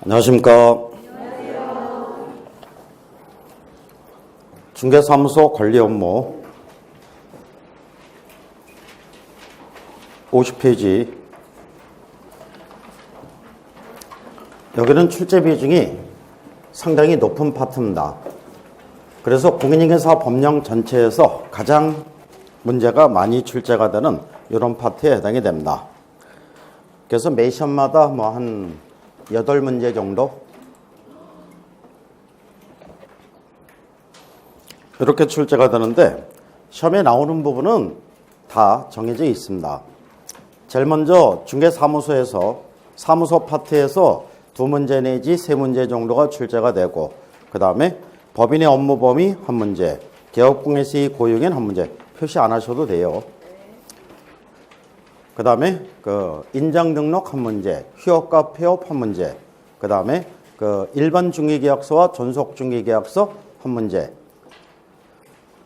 안녕하십니까. 중개사무소 관리 업무 50페이지. 여기는 출제 비중이 상당히 높은 파트입니다. 그래서 공인중개사 법령 전체에서 가장 문제가 많이 출제가 되는 이런 파트에 해당이 됩니다. 그래서 매 시험마다 한 8문제 정도 이렇게 출제가 되는데, 시험에 나오는 부분은 다 정해져 있습니다. 제일 먼저 중개사무소에서 사무소 파트에서 2문제 내지 3문제 정도가 출제가 되고, 그 다음에 법인의 업무 범위 1문제, 개업공예수의 고유権 1문제, 표시 안 하셔도 돼요. 그 다음에 인장 등록 1문제, 휴업과 폐업 1문제, 그 다음에 일반 중개계약서와 전속 중개계약서 1문제,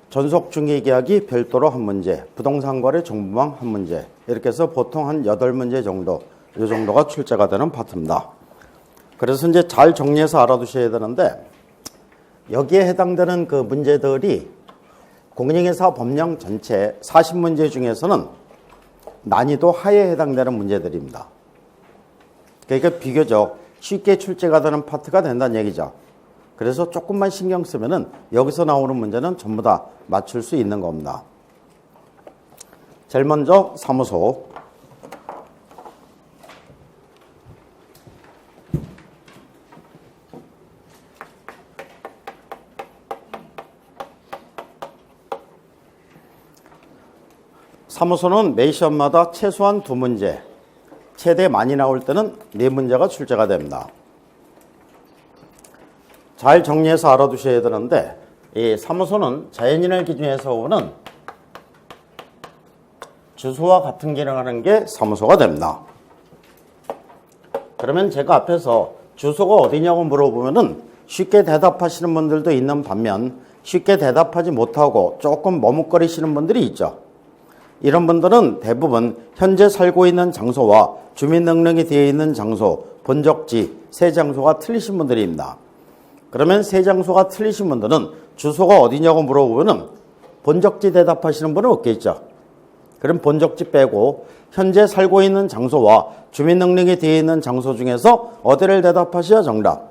전속 중개계약이 별도로 1문제, 부동산 거래 정보망 1문제, 이렇게 해서 보통 한 8문제 정도, 이 정도가 출제가 되는 파트입니다. 그래서 이제 잘 정리해서 알아두셔야 되는데, 여기에 해당되는 그 문제들이 공인중개사 법령 전체 40문제 중에서는 난이도 하에 해당되는 문제들입니다. 그러니까 비교적 쉽게 출제가 되는 파트가 된다는 얘기죠. 그래서 조금만 신경 쓰면은 여기서 나오는 문제는 전부 다 맞출 수 있는 겁니다. 제일 먼저 사무소. 사무소는 매 시험마다 최소한 2문제, 최대 많이 나올 때는 4문제가 출제가 됩니다. 잘 정리해서 알아두셔야 되는데, 이 사무소는 자연인을 기준해서 오는 주소와 같은 기능하는 게 사무소가 됩니다. 그러면 제가 앞에서 주소가 어디냐고 물어보면은 쉽게 대답하시는 분들도 있는 반면, 쉽게 대답하지 못하고 조금 머뭇거리시는 분들이 있죠. 이런 분들은 대부분 현재 살고 있는 장소와 주민등록이 되어 있는 장소, 본적지, 새 장소가 틀리신 분들입니다. 그러면 새 장소가 틀리신 분들은 주소가 어디냐고 물어보면 본적지 대답하시는 분은 없겠죠. 그럼 본적지 빼고 현재 살고 있는 장소와 주민등록이 되어 있는 장소 중에서 어디를 대답하셔야 정답?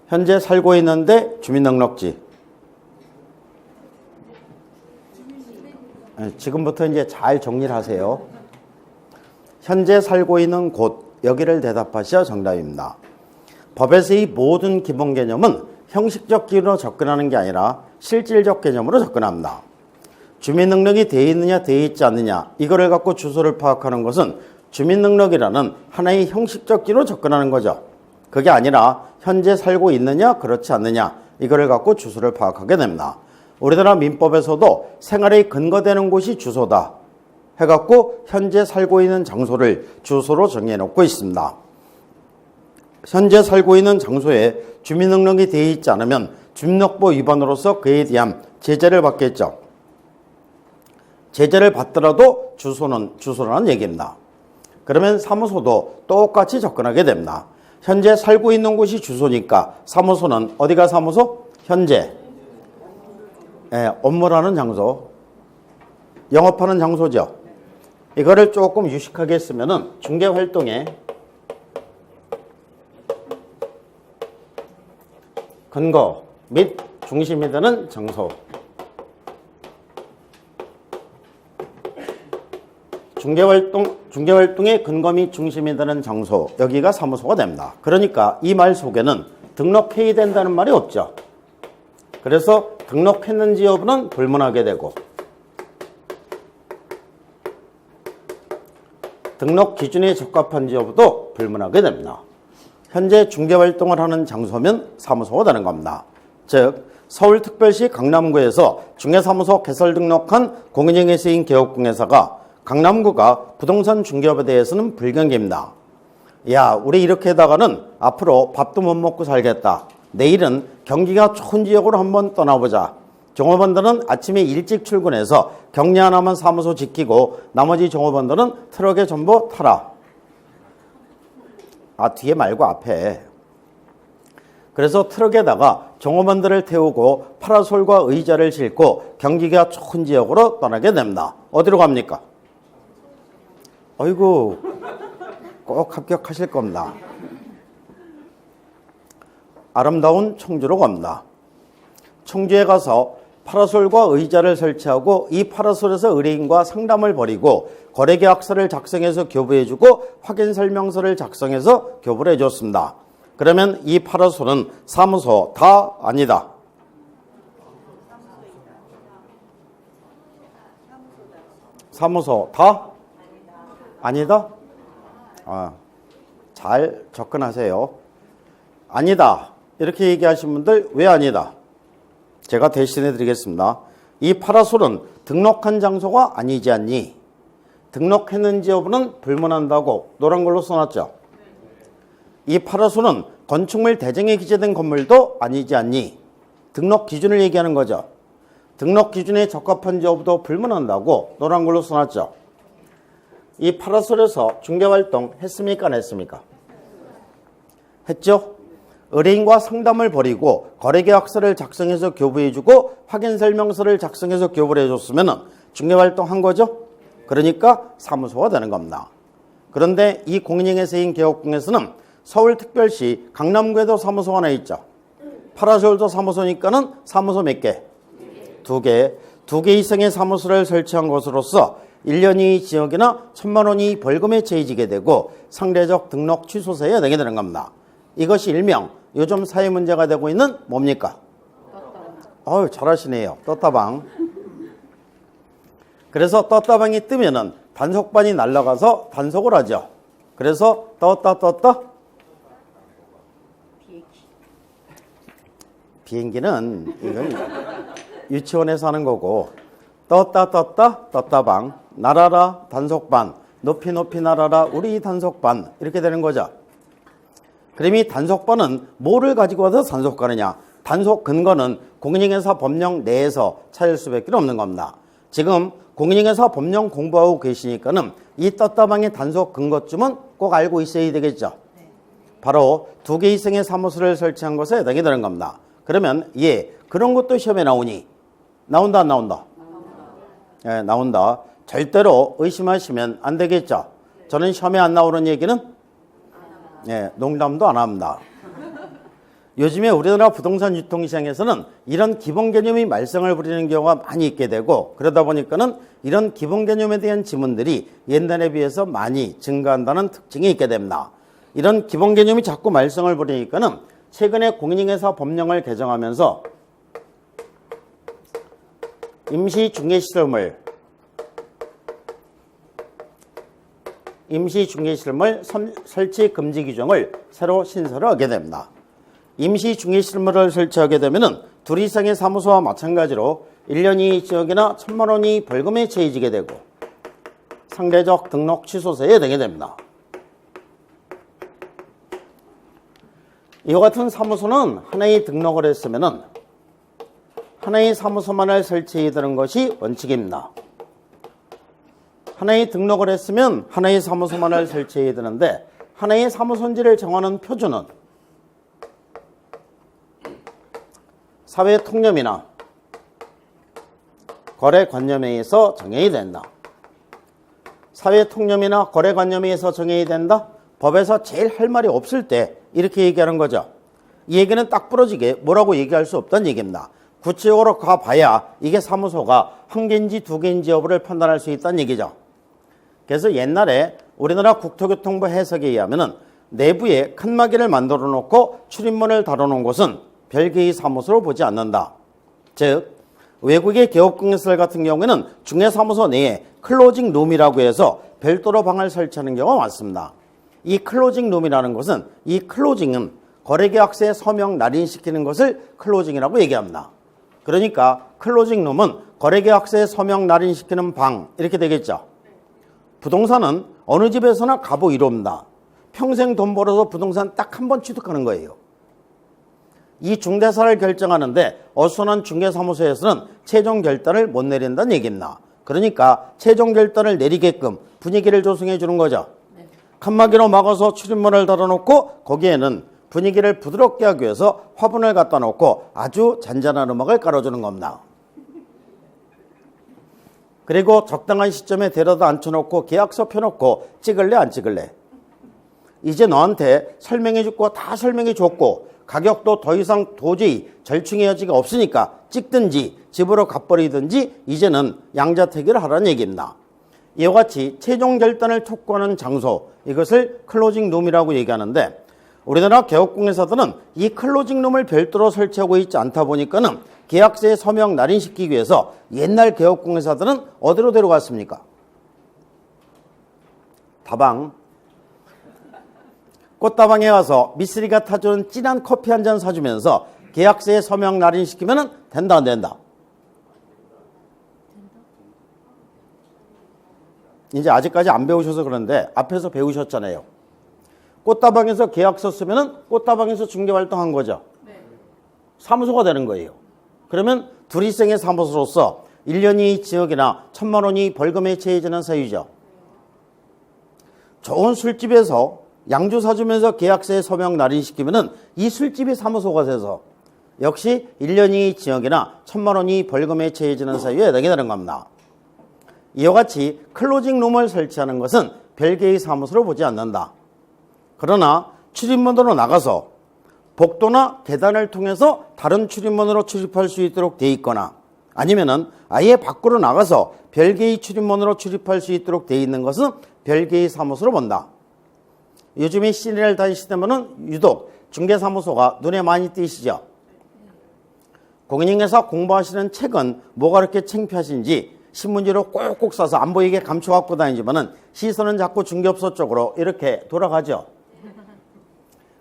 현재 살고 있는데 주민등록지. 지금부터 이제 잘 정리를 하세요. 현재 살고 있는 곳, 여기를 대답하셔야 정답입니다. 법에서의 모든 기본 개념은 형식적 기준으로 접근하는 게 아니라 실질적 개념으로 접근합니다. 주민등록이 되어 있느냐 되어 있지 않느냐, 이거를 갖고 주소를 파악하는 것은 주민등록이라는 하나의 형식적 기준으로 접근하는 거죠. 그게 아니라 현재 살고 있느냐 그렇지 않느냐, 이거를 갖고 주소를 파악하게 됩니다. 우리나라 민법에서도 생활에 근거되는 곳이 주소다 해갖고 현재 살고 있는 장소를 주소로 정해놓고 있습니다. 현재 살고 있는 장소에 주민등록이 되어 있지 않으면 주민등록부 위반으로서 그에 대한 제재를 받겠죠. 제재를 받더라도 주소라는 얘기입니다. 그러면 사무소도 똑같이 접근하게 됩니다. 현재 살고 있는 곳이 주소니까 사무소는 어디가 사무소? 현재 업무라는 장소, 영업하는 장소죠. 이거를 조금 유식하게 쓰면은 중개활동에 근거 및 중심이 되는 장소, 중개활동의 근거 및 중심이 되는 장소, 여기가 사무소가 됩니다. 그러니까 이 말 속에는 등록해야 된다는 말이 없죠. 그래서 등록했는지 여부는 불문하게 되고, 등록 기준에 적합한지 여부도 불문하게 됩니다. 현재 중개활동을 하는 장소면 사무소가 되는 겁니다. 즉 서울특별시 강남구에서 중개사무소 개설 등록한 공인중개사인 개업공예사가 강남구가 부동산 중개업에 대해서는 불경기입니다. 야, 우리 이렇게 하다가는 앞으로 밥도 못 먹고 살겠다. 내일은 경기가 좋은 지역으로 한번 떠나보자. 종업원들은 아침에 일찍 출근해서 격리 하나만 사무소 지키고 나머지 종업원들은 트럭에 전부 타라. 뒤에 말고 앞에. 그래서 트럭에다가 종업원들을 태우고 파라솔과 의자를 싣고 경기가 좋은 지역으로 떠나게 됩니다. 어디로 갑니까? 어이구, 꼭 합격하실 겁니다. 아름다운 청주로 갑니다. 청주에 가서 파라솔과 의자를 설치하고 이 파라솔에서 의뢰인과 상담을 벌이고 거래계약서를 작성해서 교부해주고 확인설명서를 작성해서 교부를 해줬습니다. 그러면 이 파라솔은 사무소 다 아니다. 사무소 다 아니다. 잘 접근하세요. 아니다. 이렇게 얘기하신 분들 왜 아니다? 제가 대신해 드리겠습니다. 이 파라솔은 등록한 장소가 아니지 않니? 등록했는지 여부는 불문한다고 노란 걸로 써놨죠. 이 파라솔은 건축물 대정에 기재된 건물도 아니지 않니? 등록 기준을 얘기하는 거죠. 등록 기준에 적합한지 여부도 불문한다고 노란 걸로 써놨죠. 이 파라솔에서 중개활동 했습니까? 안 했습니까? 했죠? 의뢰인과 상담을 벌이고 거래계약서를 작성해서 교부해주고 확인설명서를 작성해서 교부를 해줬으면 중개활동 한 거죠? 그러니까 사무소가 되는 겁니다. 그런데 이 공인중개사인 개업공에서는 서울특별시 강남구에도 사무소가 하나 있죠. 파라솔도 사무소니까는 사무소 몇 개? 두 개. 두 개 이상의 사무소를 설치한 것으로서 1년 이의 징역이나 1,000만 원 이의 벌금에 처해지게 되고 상대적 등록 취소세에 내게 되는 겁니다. 이것이 일명 요즘 사회 문제가 되고 있는 뭡니까? 잘하시네요. 떴다방. 그래서 떴다방이 뜨면은 단속반이 날아가서 단속을 하죠. 그래서 떴다 비행기는 이건 유치원에서 하는 거고 떴다방 날아라 단속반 높이 날아라 우리 단속반 이렇게 되는 거죠. 그럼 이 단속반은 뭐를 가지고 와서 단속하느냐? 단속 근거는 공인중개사 법령 내에서 찾을 수밖에 없는 겁니다. 지금 공인중개사 법령 공부하고 계시니까는 이 떴다방의 단속 근거쯤은 꼭 알고 있어야 되겠죠. 바로 두 개 이상의 사무소를 설치한 것에 해당이 되는 겁니다. 그러면 그런 것도 시험에 나오니? 나온다 안 나온다? 예, 나온다. 절대로 의심하시면 안 되겠죠. 저는 시험에 안 나오는 얘기는 농담도 안 합니다. 요즘에 우리나라 부동산 유통시장에서는 이런 기본 개념이 말썽을 부리는 경우가 많이 있게 되고 그러다 보니까는 이런 기본 개념에 대한 지문들이 옛날에 비해서 많이 증가한다는 특징이 있게 됩니다. 이런 기본 개념이 자꾸 말썽을 부리니까는 최근에 공인중개사 법령을 개정하면서 임시중개시설물 설치 금지 규정을 새로 신설을 하게 됩니다. 임시중개시설물을 설치하게 되면 둘 이상의 사무소와 마찬가지로 1년 이의 징역이나 1,000만 원 이의 벌금에 처해지게 되고 상대적 등록 취소세에 내게 됩니다. 이와 같은 사무소는 하나의 등록을 했으면 하나의 사무소만을 설치해야 되는 것이 원칙입니다. 하나의 등록을 했으면 하나의 사무소만을 설치해야 되는데 하나의 사무소인지를 정하는 표준은 사회통념이나 거래관념에 의해서 정해야 된다. 사회통념이나 거래관념에 의해서 정해야 된다? 법에서 제일 할 말이 없을 때 이렇게 얘기하는 거죠. 이 얘기는 딱 부러지게 뭐라고 얘기할 수 없다는 얘기입니다. 구체적으로 가봐야 이게 사무소가 한 개인지 두 개인지 여부를 판단할 수 있다는 얘기죠. 그래서 옛날에 우리나라 국토교통부 해석에 의하면 내부에 칸막이를 만들어 놓고 출입문을 달아놓은 곳은 별개의 사무소로 보지 않는다. 즉 외국의 개업공개설 같은 경우에는 중개사무소 내에 클로징 룸이라고 해서 별도로 방을 설치하는 경우가 많습니다. 이 클로징 룸이라는 것은 이 클로징은 거래계약서에 서명 날인시키는 것을 클로징이라고 얘기합니다. 그러니까 클로징 룸은 거래계약서에 서명 날인시키는 방 이렇게 되겠죠. 부동산은 어느 집에서나 가보 이롭니다. 평생 돈 벌어서 부동산 딱 한 번 취득하는 거예요. 이 중대사를 결정하는데 어수선한 중개사무소에서는 최종 결단을 못 내린다는 얘기입니다. 그러니까 최종 결단을 내리게끔 분위기를 조성해 주는 거죠. 칸막이로 막아서 출입문을 달아놓고 거기에는 분위기를 부드럽게 하기 위해서 화분을 갖다 놓고 아주 잔잔한 음악을 깔아주는 겁니다. 그리고 적당한 시점에 데려다 앉혀놓고 계약서 펴놓고 찍을래 안 찍을래? 이제 너한테 설명해줬고 다 설명해줬고 가격도 더 이상 도저히 절충의 여지가 없으니까 찍든지 집으로 가버리든지 이제는 양자택일을 하라는 얘기입니다. 이와 같이 최종 결단을 촉구하는 장소, 이것을 클로징 룸이라고 얘기하는데 우리나라 개업공예사들은 이 클로징 룸을 별도로 설치하고 있지 않다 보니까는 계약서에 서명 날인시키기 위해서 옛날 개업공예사들은 어디로 데려갔습니까? 다방. 꽃다방에 와서 미쓰리가 타주는 진한 커피 한 잔 사주면서 계약서에 서명 날인시키면 된다 안 된다? 이제 아직까지 안 배우셔서 그런데 앞에서 배우셨잖아요. 꽃다방에서 계약서 쓰면 꽃다방에서 중개활동한 거죠. 사무소가 되는 거예요. 그러면 둘이생의 사무소로서 1년이 지역이나 1,000만 원이 벌금에 처해지는 사유죠. 좋은 술집에서 양주 사주면서 계약서에 서명 날인시키면 이 술집이 사무소가 돼서 역시 1년이 지역이나 1,000만 원이 벌금에 처해지는 사유에 해당이 되는 겁니다. 이와 같이 클로징 룸을 설치하는 것은 별개의 사무소로 보지 않는다. 그러나 출입문으로 나가서 복도나 계단을 통해서 다른 출입문으로 출입할 수 있도록 돼 있거나 아니면은 아예 밖으로 나가서 별개의 출입문으로 출입할 수 있도록 돼 있는 것은 별개의 사무소로 본다. 요즘에 시내를 다니시다면은 유독 중개사무소가 눈에 많이 띄시죠. 공인중개사 공부하시는 책은 뭐가 그렇게 창피하신지 신문지로 꼭꼭 싸서 안 보이게 감춰 갖고 다니지만은 시선은 자꾸 중개업소 쪽으로 이렇게 돌아가죠.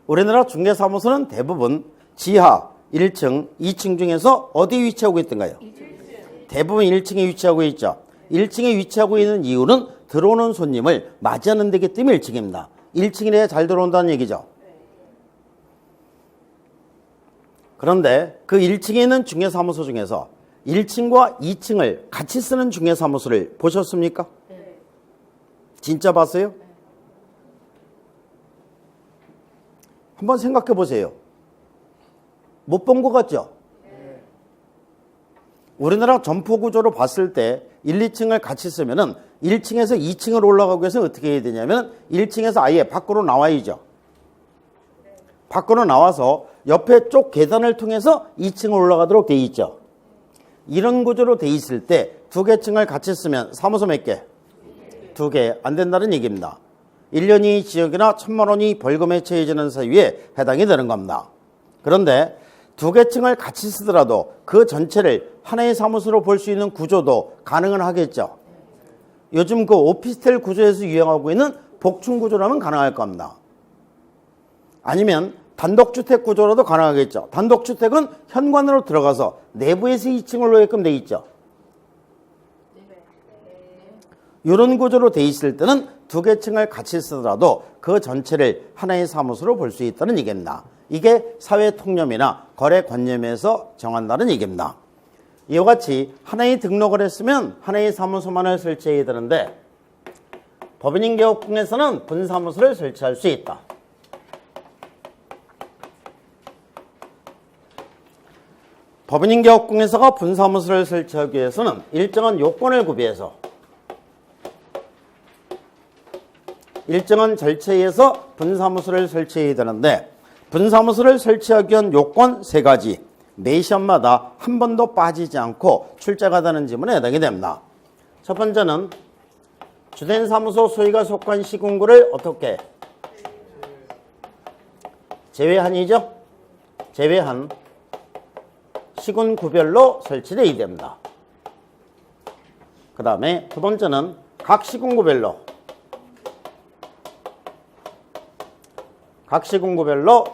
우리나라 중개사무소는 대부분 지하 1층, 2층 중에서 어디 위치하고 있던가요? 1층. 대부분 1층에 위치하고 있죠. 1층에 위치하고 있는 이유는 들어오는 손님을 맞이하는 데기 때문에 1층입니다. 1층이래야 잘 들어온다는 얘기죠. 그런데 그 1층에 있는 중개사무소 중에서 1층과 2층을 같이 쓰는 중개사무소를 보셨습니까? 진짜 봤어요? 한번 생각해 보세요. 못 본 것 같죠? 우리나라 점포 구조로 봤을 때 1, 2층을 같이 쓰면은 1층에서 2층을 올라가기 위해서 어떻게 해야 되냐면 1층에서 아예 밖으로 나와야죠. 밖으로 나와서 옆에 쪽 계단을 통해서 2층을 올라가도록 돼 있죠. 이런 구조로 돼 있을 때 두 개 층을 같이 쓰면 사무소 몇 개? 두 개 안 된다는 얘기입니다. 1년이 지역이나 1,000만 원이 벌금에 처해지는 사유에 해당이 되는 겁니다. 그런데 두 개 층을 같이 쓰더라도 그 전체를 하나의 사무소로 볼 수 있는 구조도 가능은 하겠죠. 요즘 그 오피스텔 구조에서 유행하고 있는 복층 구조라면 가능할 겁니다. 아니면 단독주택 구조로도 가능하겠죠. 단독주택은 현관으로 들어가서 내부에서 2층을 놓게끔 돼 있죠. 이런 구조로 돼 있을 때는 두 개 층을 같이 쓰더라도 그 전체를 하나의 사무소로 볼 수 있다는 얘기입니다. 이게 사회통념이나 거래관념에서 정한다는 얘기입니다. 이와 같이 하나의 등록을 했으면 하나의 사무소만을 설치해야 되는데 법인인개업공에서는 분사무소를 설치할 수 있다. 법인인개업공에서가 분사무소를 설치하기 위해서는 일정한 요건을 구비해서 일정한 절차에 의해서 분사무소를 설치해야 되는데 분사무소를 설치하기 위한 요건 3가지 매 시험마다 한 번도 빠지지 않고 출제가 되는 지문에 해당이 됩니다. 첫 번째는 주된 사무소 소유가 속한 시군구를 어떻게 제외한이죠? 제외한 시군구별로 설치되어야 됩니다. 그 다음에 두 번째는 각 시군구별로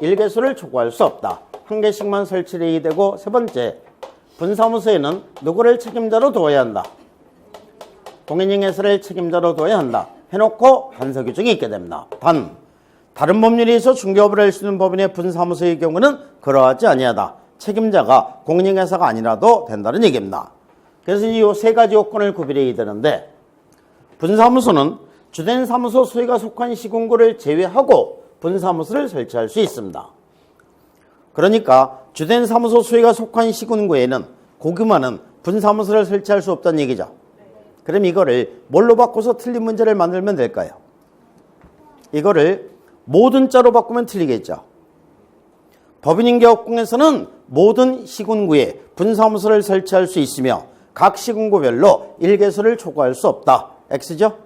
일개수를 초과할 수 없다. 한 개씩만 설치해야 되고 세 번째, 분사무소에는 누구를 책임자로 둬야 한다. 공인중개사를 책임자로 둬야 한다. 해놓고 단서 규정이 있게 됩니다. 단 다른 법률에 의해서 중개업을 할 수 있는 법인의 분사무소의 경우는 그러하지 아니하다. 책임자가 공인회사가 아니라도 된다는 얘기입니다. 그래서 이 세 가지 요건을 구별해야 되는데 분사무소는 주된 사무소 소유가 속한 시군구를 제외하고 분사무소를 설치할 수 있습니다. 그러니까 주된 사무소 소유가 속한 시군구에는 고규모는 분사무소를 설치할 수 없다는 얘기죠. 그럼 이거를 뭘로 바꿔서 틀린 문제를 만들면 될까요? 이거를 모든 자로 바꾸면 틀리겠죠. 법인인계업공에서는 모든 시군구에 분사무소를 설치할 수 있으며 각 시군구별로 일개소를 초과할 수 없다. X죠?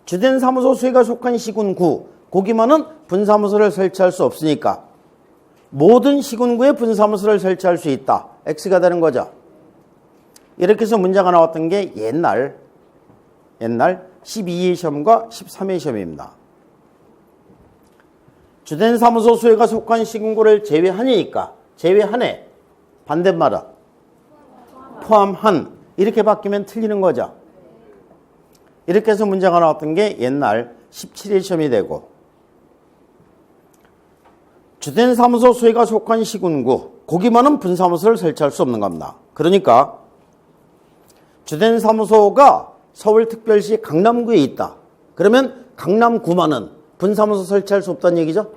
주된 사무소 소유가 속한 시군구, 거기만은 분사무소를 설치할 수 없으니까 모든 시군구에 분사무소를 설치할 수 있다. X가 되는 거죠. 이렇게 해서 문제가 나왔던 게 옛날 12회 시험과 13회 시험입니다. 주된 사무소 소유가 속한 시군구를 제외하니까 제외하네. 반대말은 포함한 이렇게 바뀌면 틀리는 거죠. 이렇게 해서 문제가 나왔던 게 옛날 17회 시험이 되고 주된 사무소 소유가 속한 시군구 거기만은 분사무소를 설치할 수 없는 겁니다. 그러니까 주된 사무소가 서울특별시 강남구에 있다. 그러면 강남구만은 분사무소 설치할 수 없다는 얘기죠.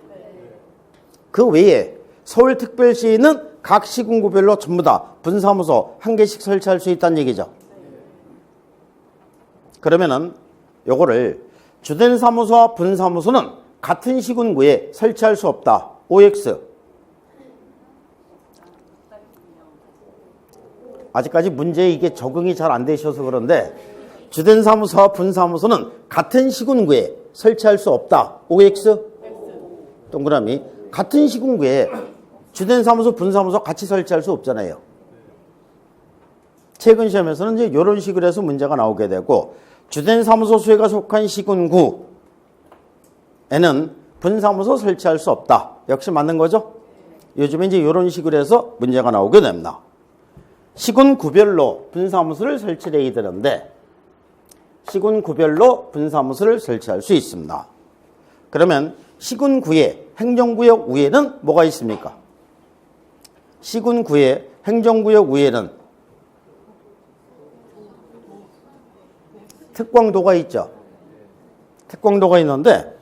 그 외에 서울특별시는 각 시군구별로 전부 다 분사무소 한 개씩 설치할 수 있다는 얘기죠. 그러면은 요거를 주된 사무소와 분사무소는 같은 시군구에 설치할 수 없다. OX. 아직까지 문제에 이게 적응이 잘 안 되셔서 그런데 주된 사무소와 분사무소는 같은 시군구에 설치할 수 없다. OX. 동그라미. 같은 시군구에 주된 사무소, 분사무소 같이 설치할 수 없잖아요. 최근 시험에서는 이제 이런 식으로 해서 문제가 나오게 되고 주된 사무소 소유가 속한 시군구에는 분사무소 설치할 수 없다. 역시 맞는 거죠? 요즘에 이제 이런 식으로 해서 문제가 나오게 됩니다. 시군구별로 분사무소를 설치해야 되는데 시군구별로 분사무소를 설치할 수 있습니다. 그러면 시군구의 행정구역 위에는 뭐가 있습니까? 시군구의 행정구역 위에는 특광도가 있죠. 특광도가 있는데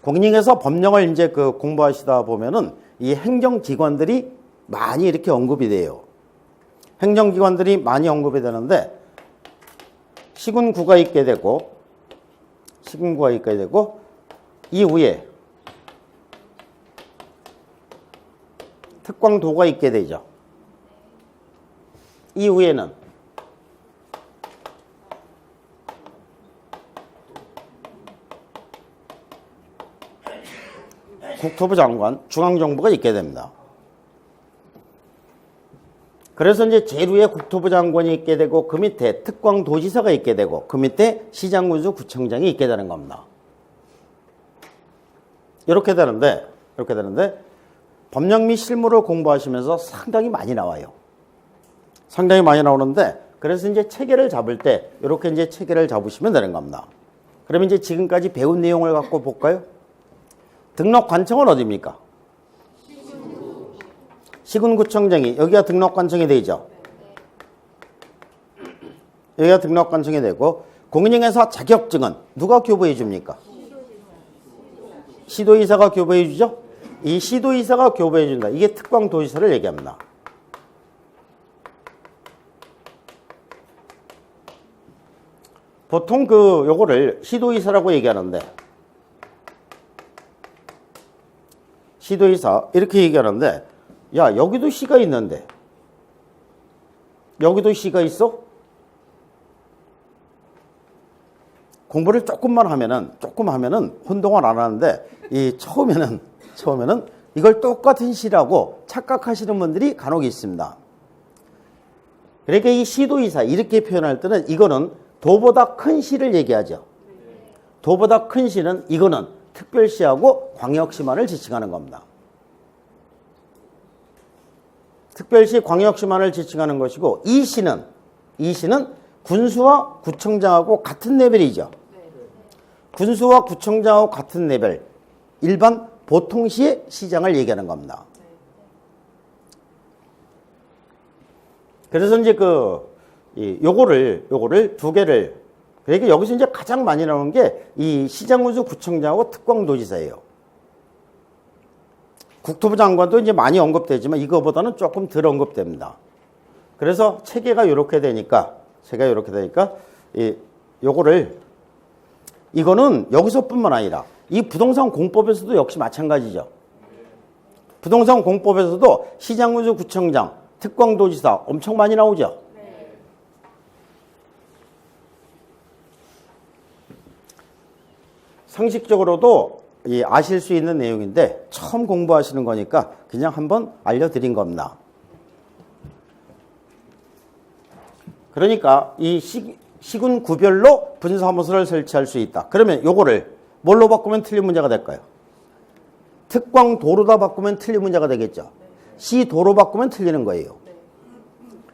공인중개사 법령을 이제 공부하시다 보면은 이 행정기관들이 많이 이렇게 언급이 돼요. 행정기관들이 많이 언급이 되는데 시군구가 있게 되고 이후에 특광도가 있게 되죠. 이후에는 국토부 장관, 중앙정부가 있게 됩니다. 그래서 이제 제일 위에 국토부 장관이 있게 되고 그 밑에 특광도지사가 있게 되고 그 밑에 시장군수 구청장이 있게 되는 겁니다. 이렇게 되는데 법령 및 실무를 공부하시면서 상당히 많이 나와요. 상당히 많이 나오는데 그래서 이제 체계를 잡을 때 이렇게 이제 체계를 잡으시면 되는 겁니다. 그러면 이제 지금까지 배운 내용을 갖고 볼까요? 등록관청은 어디입니까? 시군구청장이 여기가 등록관청이 되죠. 여기가 등록관청이 되고 공인중개사 자격증은 누가 교부해 줍니까? 시도이사가 교부해 주죠. 이 시도이사가 교부해 준다. 이게 특광도지사를 얘기합니다. 보통 요거를 시도이사라고 얘기하는데 시도이사 이렇게 얘기하는데 야 여기도 시가 있는데 여기도 시가 있어? 공부를 조금만 하면은 혼동을 안 하는데 이 처음에는 이걸 똑같은 시라고 착각하시는 분들이 간혹 있습니다. 그러니까 이 시도이사 이렇게 표현할 때는 이거는 도보다 큰 시를 얘기하죠. 도보다 큰 시는 이거는 특별시하고 광역시만을 지칭하는 겁니다. 특별시, 광역시만을 지칭하는 것이고 이 시는 군수와 구청장하고 같은 레벨이죠. 군수와 구청장하고 같은 레벨, 일반 보통시의 시장을 얘기하는 겁니다. 그래서 이제 요거를 두 개를, 그러니까 여기서 이제 가장 많이 나오는 게 이 시장군수 구청장하고 특광도지사예요. 국토부 장관도 이제 많이 언급되지만 이거보다는 조금 덜 언급됩니다. 그래서 체계가 이렇게 되니까, 이거는 여기서뿐만 아니라 이 부동산 공법에서도 역시 마찬가지죠. 부동산 공법에서도 시장군수 구청장, 특광도지사 엄청 많이 나오죠. 상식적으로도 아실 수 있는 내용인데 처음 공부하시는 거니까 그냥 한번 알려드린 겁니다. 그러니까 이 시군 구별로 분사무소를 설치할 수 있다. 그러면 요거를 뭘로 바꾸면 틀린 문제가 될까요? 특광도로다 바꾸면 틀린 문제가 되겠죠. 시도로 바꾸면 틀리는 거예요.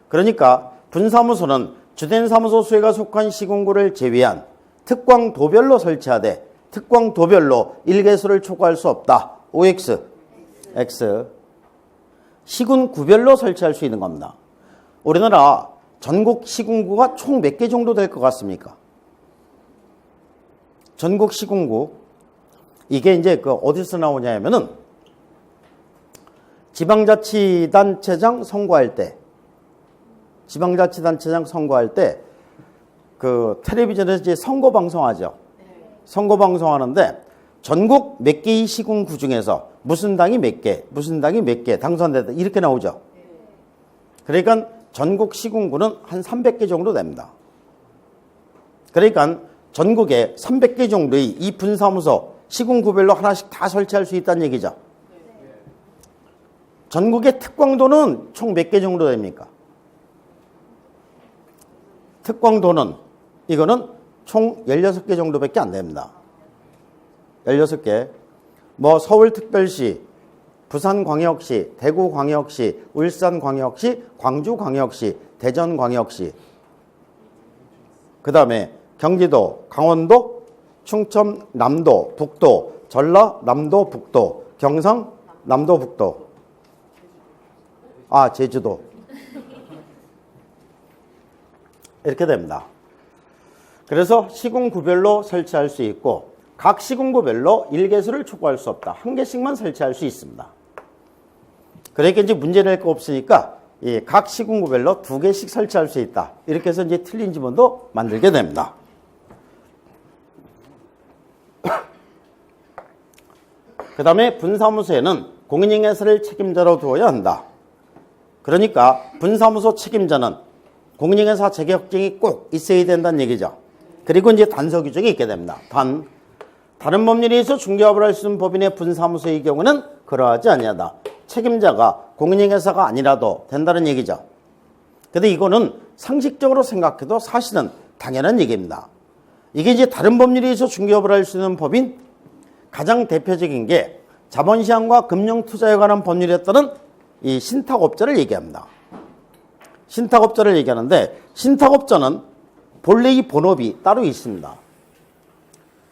그러니까 분사무소는 주된 사무소 수혜가 속한 시군구를 제외한 특광도별로 설치하되 특광도별로 일개수를 초과할 수 없다. OX, X. 시군구별로 설치할 수 있는 겁니다. 우리나라 전국 시군구가 총 몇 개 정도 될 것 같습니까? 전국 시군구. 이게 이제 어디서 나오냐면은 지방자치단체장 선거할 때, 텔레비전에서 이제 선거 방송하죠. 선거 방송하는데 전국 몇 개의 시군구 중에서 무슨 당이 몇 개, 당선됐다 이렇게 나오죠. 그러니까 전국 시군구는 한 300개 정도 됩니다. 그러니까 전국에 300개 정도의 이 분사무소 시군구별로 하나씩 다 설치할 수 있다는 얘기죠. 전국의 특광도는 총 몇 개 정도 됩니까? 특광도는 이거는 총 16개 정도밖에 안 됩니다. 16개. 서울특별시, 부산광역시, 대구광역시, 울산광역시, 광주광역시, 대전광역시, 그 다음에 경기도, 강원도, 충청, 남도, 북도, 전라남도, 북도, 경상, 남도, 북도, 제주도. 이렇게 됩니다. 그래서 시군구별로 설치할 수 있고 각 시군구별로 1개수를 초과할 수 없다. 1개씩만 설치할 수 있습니다. 그러니까 이제 문제 낼 거 없으니까 각 시군구별로 2개씩 설치할 수 있다. 이렇게 해서 이제 틀린 지문도 만들게 됩니다. 그 다음에 분사무소에는 공인인계사를 책임자로 두어야 한다. 그러니까 분사무소 책임자는 공인인계사 자격증이 꼭 있어야 된다는 얘기죠. 그리고 이제 단서 규정이 있게 됩니다. 다른 법률에 의해서 중개업을 할 수 있는 법인의 분사무소의 경우는 그러하지 아니하다. 책임자가 공인인계사가 아니라도 된다는 얘기죠. 근데 이거는 상식적으로 생각해도 사실은 당연한 얘기입니다. 이게 이제 다른 법률에 의해서 중개업을 할 수 있는 법인 가장 대표적인 게 자본시장과 금융투자에 관한 법률에 따른 이 신탁업자를 얘기합니다. 신탁업자를 얘기하는데 신탁업자는 본래 이 본업이 따로 있습니다.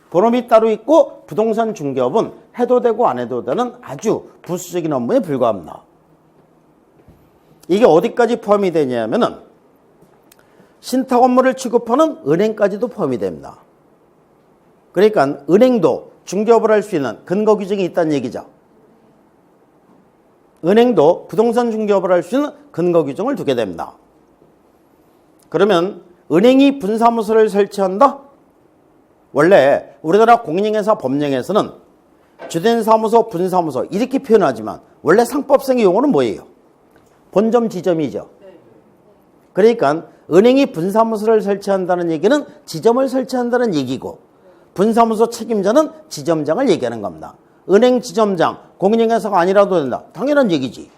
본업이 따로 있고 부동산 중개업은 해도 되고 안 해도 되는 아주 부수적인 업무에 불과합니다. 이게 어디까지 포함이 되냐면은 신탁 업무를 취급하는 은행까지도 포함이 됩니다. 그러니까 은행도 중개업을 할 수 있는 근거 규정이 있다는 얘기죠. 은행도 부동산 중개업을 할 수 있는 근거 규정을 두게 됩니다. 그러면 은행이 분사무소를 설치한다? 원래 우리나라 공인인계사 법령에서는 주된 사무소, 분사무소 이렇게 표현하지만 원래 상법상의 용어는 뭐예요? 본점, 지점이죠. 그러니까 은행이 분사무소를 설치한다는 얘기는 지점을 설치한다는 얘기고 분사무소 책임자는 지점장을 얘기하는 겁니다. 은행 지점장, 공인인계사가 아니라도 된다. 당연한 얘기지.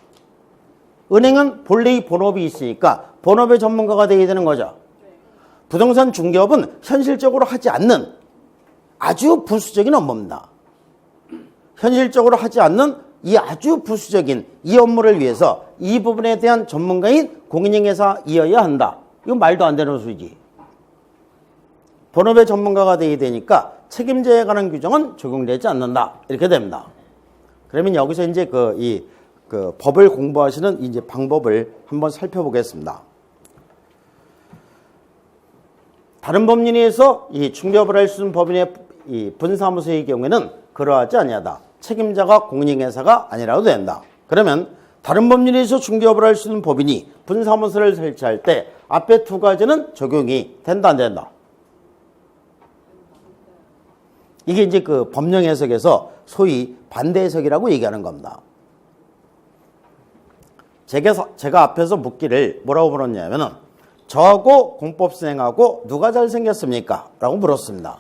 은행은 본래의 본업이 있으니까 본업의 전문가가 되어야 되는 거죠. 부동산 중개업은 현실적으로 하지 않는 아주 부수적인 업무입니다. 현실적으로 하지 않는 이 아주 부수적인 이 업무를 위해서 이 부분에 대한 전문가인 공인인계사이어야 한다. 이건 말도 안 되는 소리지. 본업의 전문가가 되어야 되니까 책임자에 관한 규정은 적용되지 않는다. 이렇게 됩니다. 그러면 여기서 이제 그 법을 공부하시는 이제 방법을 한번 살펴보겠습니다. 다른 법률에 의해서 이 중개업을 할 수 있는 법인의 이 분사무소의 경우에는 그러하지 아니하다. 책임자가 공인중개사가 아니라도 된다. 그러면 다른 법률에 의해서 중개업을 할 수 있는 법인이 분사무소를 설치할 때 앞에 두 가지는 적용이 된다 안 된다. 이게 이제 그 법령 해석에서 소위 반대 해석이라고 얘기하는 겁니다. 제가 앞에서 묻기를 뭐라고 물었냐면은 저하고 공법생하고 누가 잘생겼습니까? 라고 물었습니다.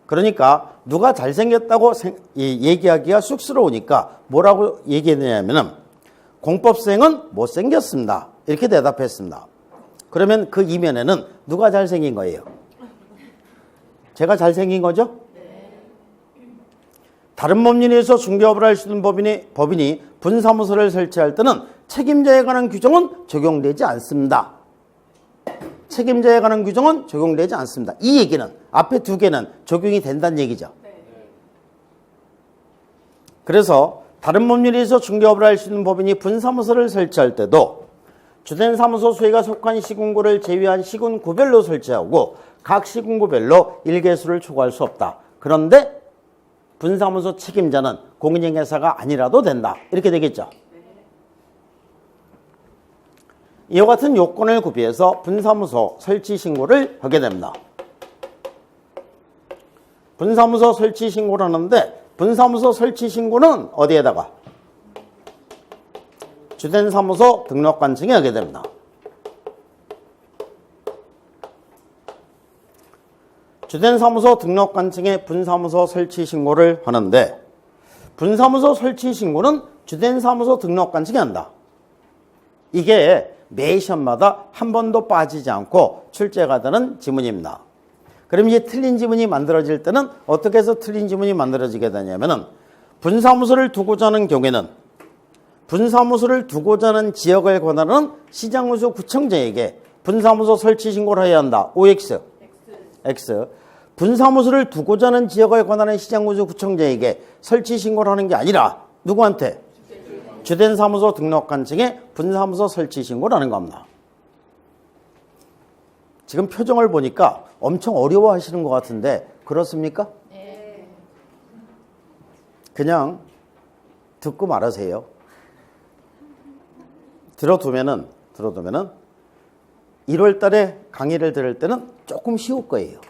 그러니까 누가 잘생겼다고 얘기하기가 쑥스러우니까 뭐라고 얘기했냐면은 공법생은 못생겼습니다. 이렇게 대답했습니다. 그러면 그 이면에는 누가 잘생긴 거예요? 제가 잘생긴 거죠? 다른 법률에 의해서 중개업을 할 수 있는 법인이 분사무소를 설치할 때는 책임자에 관한 규정은 적용되지 않습니다. 책임자에 관한 규정은 적용되지 않습니다. 이 얘기는 앞에 두 개는 적용이 된다는 얘기죠. 그래서 다른 법률에 의해서 중개업을 할 수 있는 법인이 분사무소를 설치할 때도 주된 사무소 수혜가 속한 시군구를 제외한 시군구별로 설치하고 각 시군구별로 일개수를 초과할 수 없다. 그런데 분사무소 책임자는 공인중개사가 아니라도 된다. 이렇게 되겠죠. 이와 같은 요건을 구비해서 분사무소 설치 신고를 하게 됩니다. 분사무소 설치 신고를 하는데 분사무소 설치 신고는 어디에다가? 주된 사무소 등록관청에 하게 됩니다. 주된 사무소 등록관청에 분사무소 설치 신고를 하는데 분사무소 설치 신고는 주된 사무소 등록관청에 한다. 이게 매 시험마다 한 번도 빠지지 않고 출제가 되는 지문입니다. 그럼 이제 틀린 지문이 만들어질 때는 어떻게 해서 틀린 지문이 만들어지게 되냐면은 분사무소를 두고자 하는 경우에는 분사무소를 두고자 하는 지역을 권하는 시장구조 구청장에게 분사무소 설치 신고를 해야 한다. OX. X. 분사무소를 두고자 하는 지역을 권하는 시장구조 구청장에게 설치 신고를 하는 게 아니라 누구한테? 주된 사무소 등록관청에 분사무소 설치 신고를 하는 겁니다. 지금 표정을 보니까 엄청 어려워하시는 것 같은데 그렇습니까? 네. 그냥 듣고 말하세요. 들어두면은 1월 달에 강의를 들을 때는 조금 쉬울 거예요.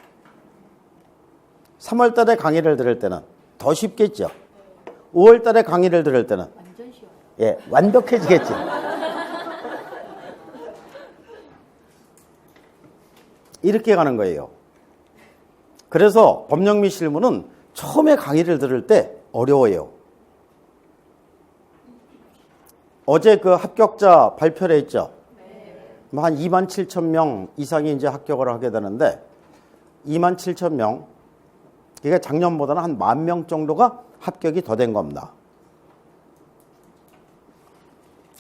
3월 달에 강의를 들을 때는 더 쉽겠죠. 5월 달에 강의를 들을 때는 완전 쉬워요. 예, 완벽해지겠죠. 이렇게 가는 거예요. 그래서 법령 및 실무는 처음에 강의를 들을 때 어려워요. 어제 그 합격자 발표를 했죠. 한 27,000명 이상이 이제 합격을 하게 되는데 27,000명, 그러니까 작년보다는 한 10,000명 정도가 합격이 더 된 겁니다.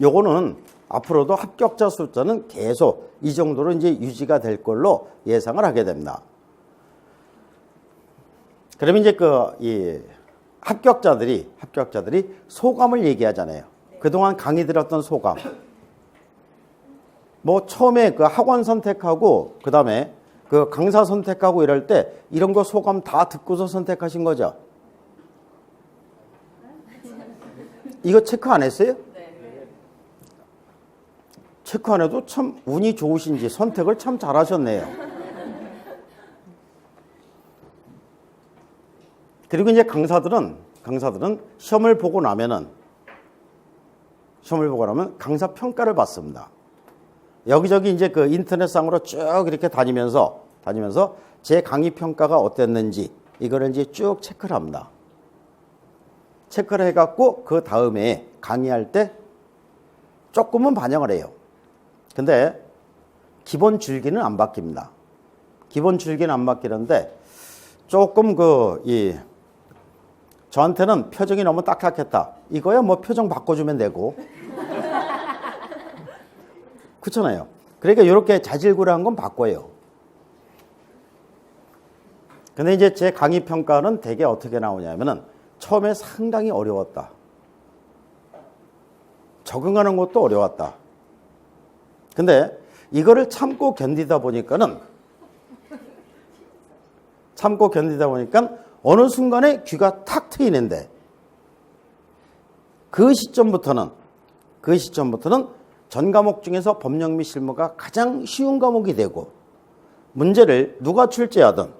요거는 앞으로도 합격자 숫자는 계속 이 정도로 이제 유지가 될 걸로 예상을 하게 됩니다. 그러면 이제 이 합격자들이 소감을 얘기하잖아요. 그동안 강의 들었던 소감. 뭐 처음에 그 학원 선택하고 그다음에 그 강사 선택하고 이럴 때 이런 거 소감 다 듣고서 선택하신 거죠? 이거 체크 안 했어요? 체크 안 해도 참 운이 좋으신지 선택을 참 잘하셨네요. 그리고 이제 강사들은 시험을 보고 나면 강사 평가를 받습니다. 여기저기 이제 그 인터넷상으로 쭉 이렇게 다니면서 제 강의 평가가 어땠는지 이거를 이제 쭉 체크를 합니다. 체크를 해갖고 그 다음에 강의할 때 조금은 반영을 해요. 근데 기본 줄기는 안 바뀝니다. 기본 줄기는 안 바뀌는데 조금 저한테는 표정이 너무 딱딱했다. 이거야 뭐 표정 바꿔주면 되고. 그렇잖아요. 그러니까 이렇게 자질구레한 건 바꿔요. 근데 이제 제 강의 평가는 대개 어떻게 나오냐면은 처음에 상당히 어려웠다. 적응하는 것도 어려웠다. 근데 이거를 참고 견디다 보니까 어느 순간에 귀가 탁 트이는데 그 시점부터는 전 과목 중에서 법령 및 실무가 가장 쉬운 과목이 되고 문제를 누가 출제하든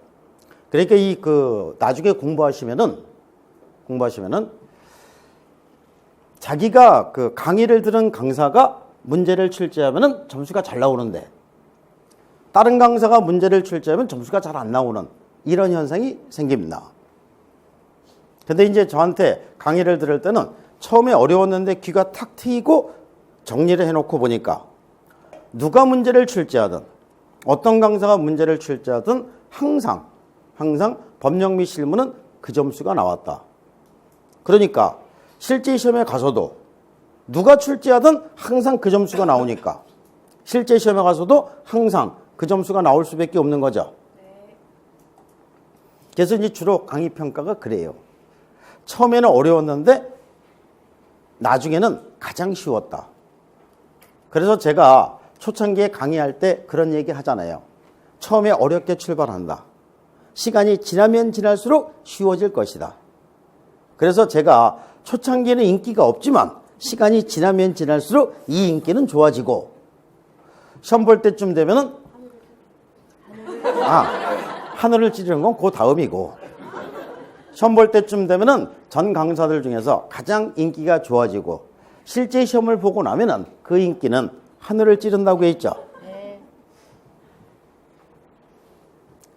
그러니까 나중에 공부하시면은 자기가 그 강의를 들은 강사가 문제를 출제하면은 점수가 잘 나오는데 다른 강사가 문제를 출제하면 점수가 잘 안 나오는 이런 현상이 생깁니다. 근데 이제 저한테 강의를 들을 때는 처음에 어려웠는데 귀가 탁 트이고 정리를 해놓고 보니까 누가 문제를 출제하든 어떤 강사가 문제를 출제하든 항상 법령 및 실무는 그 점수가 나왔다. 그러니까 실제 시험에 가서도 누가 출제하든 항상 그 점수가 나오니까 실제 시험에 가서도 항상 그 점수가 나올 수밖에 없는 거죠. 그래서 이제 주로 강의 평가가 그래요. 처음에는 어려웠는데 나중에는 가장 쉬웠다. 그래서 제가 초창기에 강의할 때 그런 얘기 하잖아요. 처음에 어렵게 출발한다. 시간이 지나면 지날수록 쉬워질 것이다. 그래서 제가 초창기에는 인기가 없지만 시간이 지나면 지날수록 이 인기는 좋아지고 시험 볼 때쯤 되면은 하늘을 찌르는 건 그 다음이고 시험 볼 때쯤 되면은 전 강사들 중에서 가장 인기가 좋아지고 실제 시험을 보고 나면은 그 인기는 하늘을 찌른다고 했죠.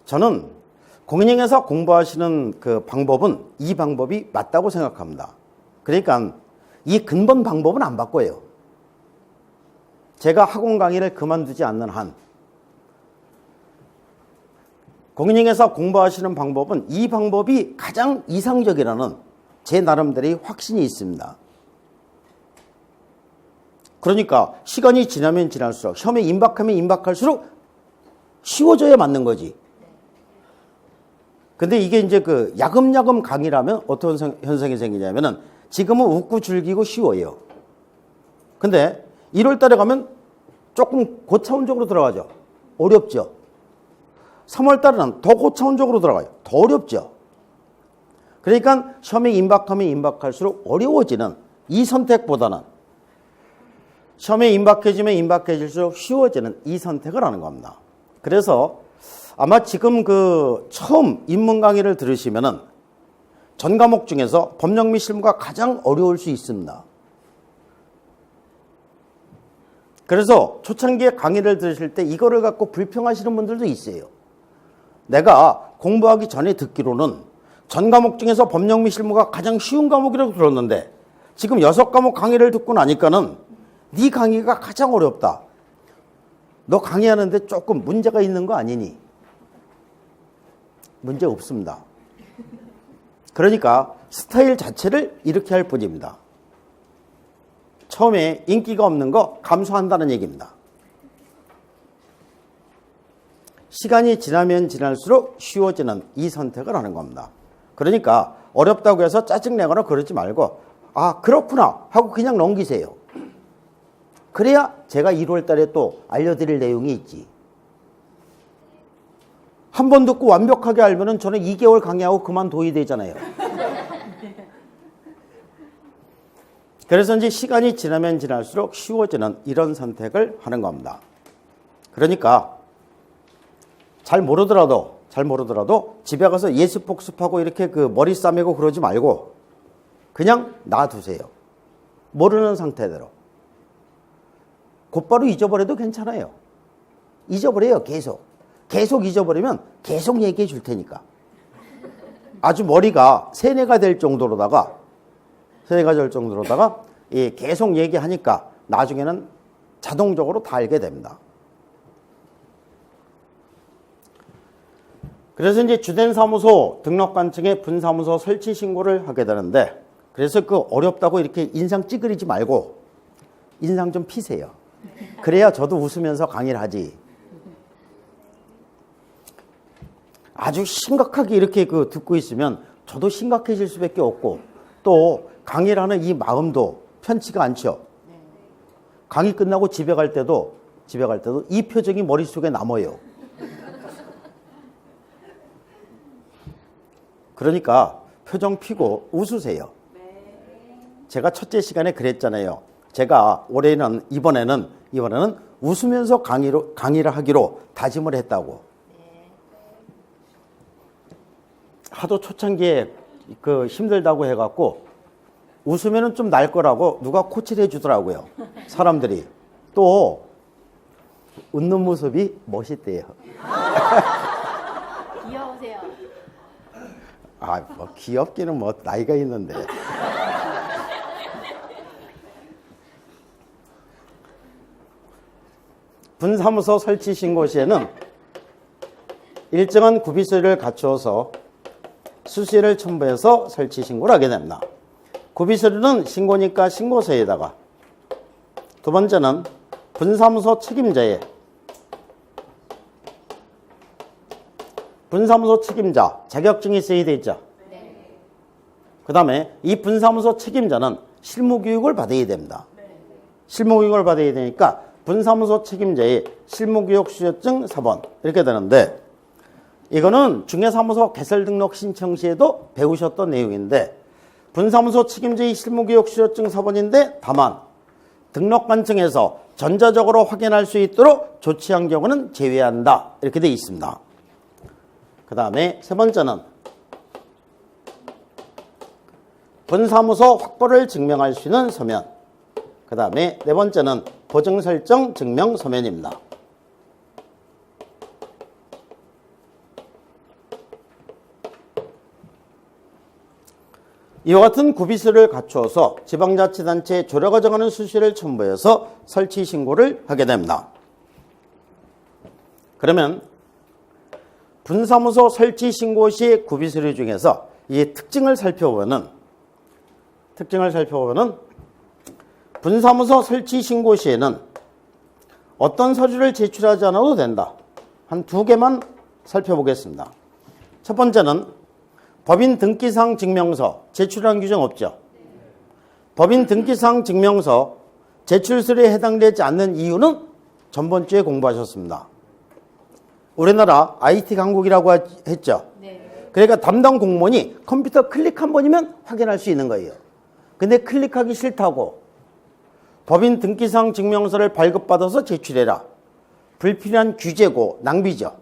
저는 공인중개사 공부하시는 그 방법은 이 방법이 맞다고 생각합니다. 그러니까 이 근본 방법은 안 바꿔요. 제가 학원 강의를 그만두지 않는 한 공인중개사 공부하시는 방법은 이 방법이 가장 이상적이라는 제 나름대로의 확신이 있습니다. 그러니까 시간이 지나면 지날수록 시험에 임박하면 임박할수록 쉬워져야 맞는 거지. 근데 이게 이제 그 야금야금 강의라면 어떤 현상이 생기냐면은 지금은 웃고 즐기고 쉬워요. 근데 1월 달에 가면 조금 고차원적으로 들어가죠. 어렵죠. 3월 달에는 더 고차원적으로 들어가요. 더 어렵죠. 그러니까 시험에 임박하면 임박할수록 어려워지는 이 선택보다는 시험에 임박해지면 임박해질수록 쉬워지는 이 선택을 하는 겁니다. 그래서 아마 지금 그 처음 입문 강의를 들으시면은 전 과목 중에서 법령 및 실무가 가장 어려울 수 있습니다. 그래서 초창기에 강의를 들으실 때 이거를 갖고 불평하시는 분들도 있어요. 내가 공부하기 전에 듣기로는 전 과목 중에서 법령 및 실무가 가장 쉬운 과목이라고 들었는데 지금 6과목 강의를 듣고 나니까는 네 강의가 가장 어렵다. 너 강의하는데 조금 문제가 있는 거 아니니? 문제 없습니다. 그러니까 스타일 자체를 이렇게 할 뿐입니다. 처음에 인기가 없는 거 감수한다는 얘기입니다. 시간이 지나면 지날수록 쉬워지는 이 선택을 하는 겁니다. 그러니까 어렵다고 해서 짜증내거나 그러지 말고 그렇구나 하고 그냥 넘기세요. 그래야 제가 1월 달에 또 알려드릴 내용이 있지. 한 번 듣고 완벽하게 알면은 저는 2개월 강의하고 그만둬야 되잖아요. 그래서 이제 시간이 지나면 지날수록 쉬워지는 이런 선택을 하는 겁니다. 그러니까 잘 모르더라도 집에 가서 예습 복습하고 이렇게 그 머리 싸매고 그러지 말고 그냥 놔두세요. 모르는 상태대로. 곧바로 잊어버려도 괜찮아요. 잊어버려요. 계속 잊어버리면 계속 얘기해 줄 테니까. 아주 머리가 세뇌가 될 정도로다가 계속 얘기하니까 나중에는 자동적으로 다 알게 됩니다. 그래서 이제 주된 사무소 등록관청에 분사무소 설치 신고를 하게 되는데 그래서 그 어렵다고 이렇게 인상 찌그리지 말고 인상 좀 피세요. 그래야 저도 웃으면서 강의를 하지. 아주 심각하게 이렇게 듣고 있으면 저도 심각해질 수밖에 없고 또 강의를 하는 이 마음도 편치가 않죠. 강의 끝나고 집에 갈 때도 이 표정이 머릿속에 남아요. 그러니까 표정 피고 웃으세요. 제가 첫째 시간에 그랬잖아요. 제가 이번에는 웃으면서 강의를 하기로 다짐을 했다고. 하도 초창기에 힘들다고 해갖고 웃으면은 좀 날 거라고 누가 코치를 해주더라고요. 사람들이. 또 웃는 모습이 멋있대요. 귀여우세요. 뭐 귀엽기는 뭐 나이가 있는데. 분사무소 설치 신고 시에는 일정한 구비서류를 갖추어서 수시를 첨부해서 설치 신고를 하게 됩니다. 구비서류는 신고니까 신고서에다가, 두 번째는 분사무소 책임자의 분사무소 책임자 자격증이 써야 있죠. 그 다음에 이 분사무소 책임자는 실무교육을 받아야 됩니다. 실무교육을 받아야 되니까 분사무소 책임자의 실무교육 수료증 4번 이렇게 되는데, 이거는 중개사무소 개설 등록 신청 시에도 배우셨던 내용인데, 분사무소 책임자의 실무교육 수료증 4번인데 다만 등록관청에서 전자적으로 확인할 수 있도록 조치한 경우는 제외한다 이렇게 되어 있습니다. 그 다음에 세 번째는 분사무소 확보를 증명할 수 있는 서면, 그 다음에 네 번째는 보증설정 증명 서면입니다. 이와 같은 구비서를 갖추어서 지방자치단체에 조례가 정하는 수시를 첨부해서 설치 신고를 하게 됩니다. 그러면 분사무소 설치 신고 시 구비서류 중에서 이 특징을 살펴보면은 분사무소 설치 신고 시에는 어떤 서류를 제출하지 않아도 된다. 한 두 개만 살펴보겠습니다. 첫 번째는 법인 등기상 증명서 제출한 규정 없죠. 법인 등기상 증명서 제출서류에 해당되지 않는 이유는 전번주에 공부하셨습니다. 우리나라 IT 강국이라고 했죠. 그러니까 담당 공무원이 컴퓨터 클릭 한 번이면 확인할 수 있는 거예요. 근데 클릭하기 싫다고 법인 등기상 증명서를 발급받아서 제출해라. 불필요한 규제고 낭비죠.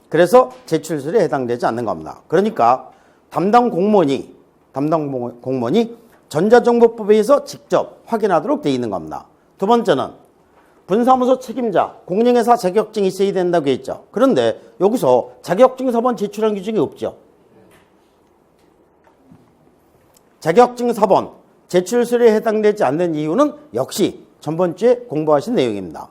그래서 제출서류에 해당되지 않는 겁니다. 그러니까 담당 공무원이 전자정보법에 의해서 직접 확인하도록 되어 있는 겁니다. 두 번째는 분사무소 책임자 공인회사 자격증이 있어야 된다고 했죠. 그런데 여기서 자격증 4번 제출한 규정이 없죠. 자격증 4번 제출서류에 해당되지 않는 이유는 역시 전번주에 공부하신 내용입니다.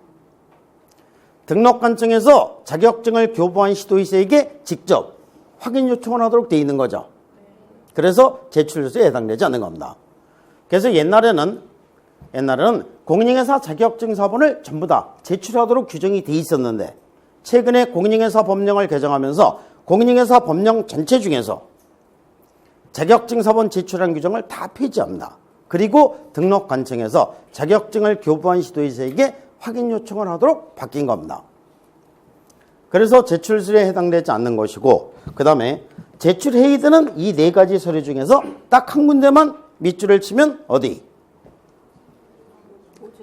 등록관청에서 자격증을 교부한 시도의사에게 직접 확인 요청을 하도록 되어 있는 거죠. 그래서 제출서에 해당되지 않는 겁니다. 그래서 옛날에는 공인중개사 자격증 사본을 전부 다 제출하도록 규정이 되어 있었는데, 최근에 공인중개사 법령을 개정하면서 공인중개사 법령 전체 중에서 자격증 사본 제출한 규정을 다 폐지합니다. 그리고 등록관청에서 자격증을 교부한 시도의사에게 확인 요청을 하도록 바뀐 겁니다. 그래서 제출서에 해당되지 않는 것이고, 그 다음에 제출해야 되는 이 네 가지 서류 중에서 딱 한 군데만 밑줄을 치면 어디?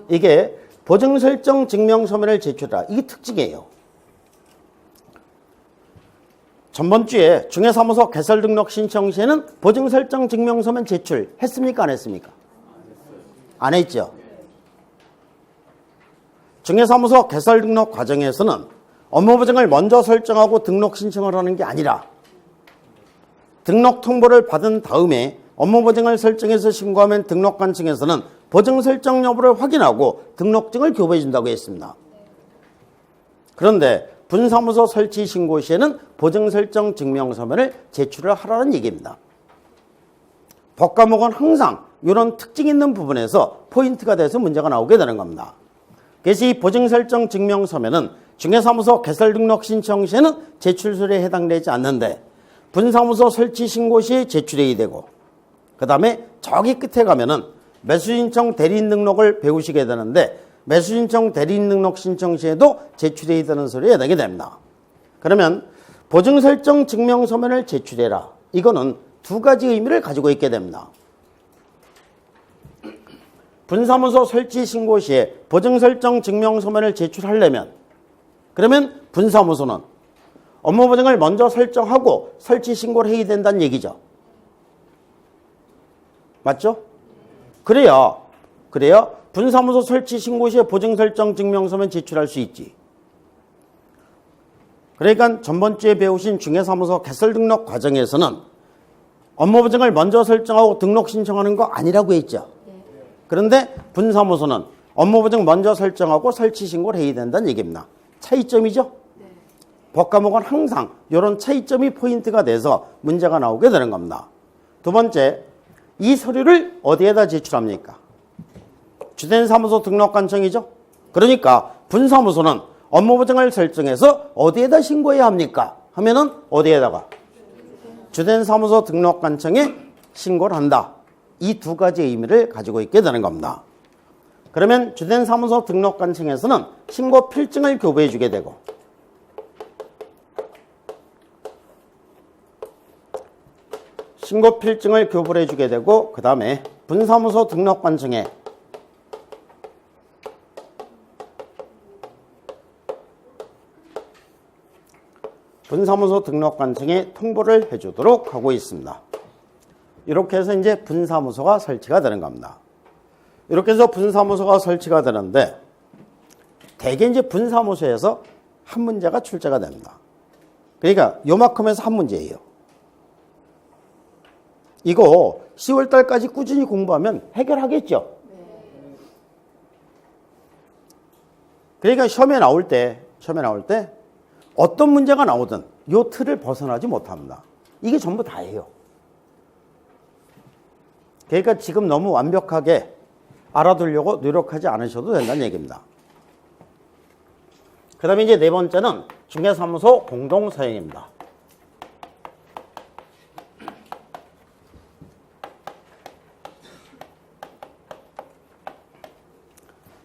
이게 보증설정 증명서면을 제출하라. 이게 특징이에요. 전번주에 중개사무소 개설 등록 신청 시에는 보증설정 증명서면 제출했습니까? 안 했습니까? 안 했죠. 중개사무소 개설 등록 과정에서는 업무 보증을 먼저 설정하고 등록 신청을 하는 게 아니라 등록 통보를 받은 다음에 업무 보증을 설정해서 신고하면 등록관청에서는 보증 설정 여부를 확인하고 등록증을 교부해 준다고 했습니다. 그런데 분사무소 설치 신고 시에는 보증 설정 증명서면을 제출을 하라는 얘기입니다. 법과목은 항상 이런 특징 있는 부분에서 포인트가 돼서 문제가 나오게 되는 겁니다. 그래서 이 보증 설정 증명서면은 중개사무소 개설 등록 신청 시에는 제출 서류에 해당되지 않는데 분사무소 설치 신고 시에 제출해야 되고, 그 다음에 저기 끝에 가면은 매수신청 대리인 등록을 배우시게 되는데 매수신청 대리인 등록 신청 시에도 제출해야 되는 서류에 해당이 됩니다. 그러면 보증설정 증명서면을 제출해라. 이거는 두 가지 의미를 가지고 있게 됩니다. 분사무소 설치 신고 시에 보증설정 증명서면을 제출하려면, 그러면 분사무소는 업무보증을 먼저 설정하고 설치 신고를 해야 된다는 얘기죠. 맞죠? 그래야 분사무소 설치 신고 시에 보증설정 증명서면 제출할 수 있지. 그러니까 전번주에 배우신 중개사무소 개설 등록 과정에서는 업무보증을 먼저 설정하고 등록 신청하는 거 아니라고 했죠. 그런데 분사무소는 업무보증 먼저 설정하고 설치 신고를 해야 된다는 얘기입니다. 차이점이죠? 법과목은 항상 이런 차이점이 포인트가 돼서 문제가 나오게 되는 겁니다. 두 번째, 이 서류를 어디에다 제출합니까? 주된 사무소 등록관청이죠? 그러니까 분사무소는 업무보증을 설정해서 어디에다 신고해야 합니까? 하면은 어디에다가? 주된 사무소 등록관청에 신고를 한다. 이 두 가지 의미를 가지고 있게 되는 겁니다. 그러면 주된 사무소 등록관청에서는 신고 필증을 교부해 주게 되고, 신고 필증을 교부해 주게 되고, 그 다음에 분사무소 등록관청에 통보를 해주도록 하고 있습니다. 이렇게 해서 이제 분사무소가 설치가 되는 겁니다. 이렇게 해서 분사무소가 설치가 되는데, 대개 이제 분사무소에서 한 문제가 출제가 됩니다. 그러니까 요만큼에서 한 문제예요. 이거 10월 달까지 꾸준히 공부하면 해결하겠죠? 그러니까 시험에 나올 때 어떤 문제가 나오든 요 틀을 벗어나지 못합니다. 이게 전부 다예요. 그러니까 지금 너무 완벽하게 알아두려고 노력하지 않으셔도 된다는 얘기입니다. 그 다음에 이제 네 번째는 중개사무소 공동사용입니다.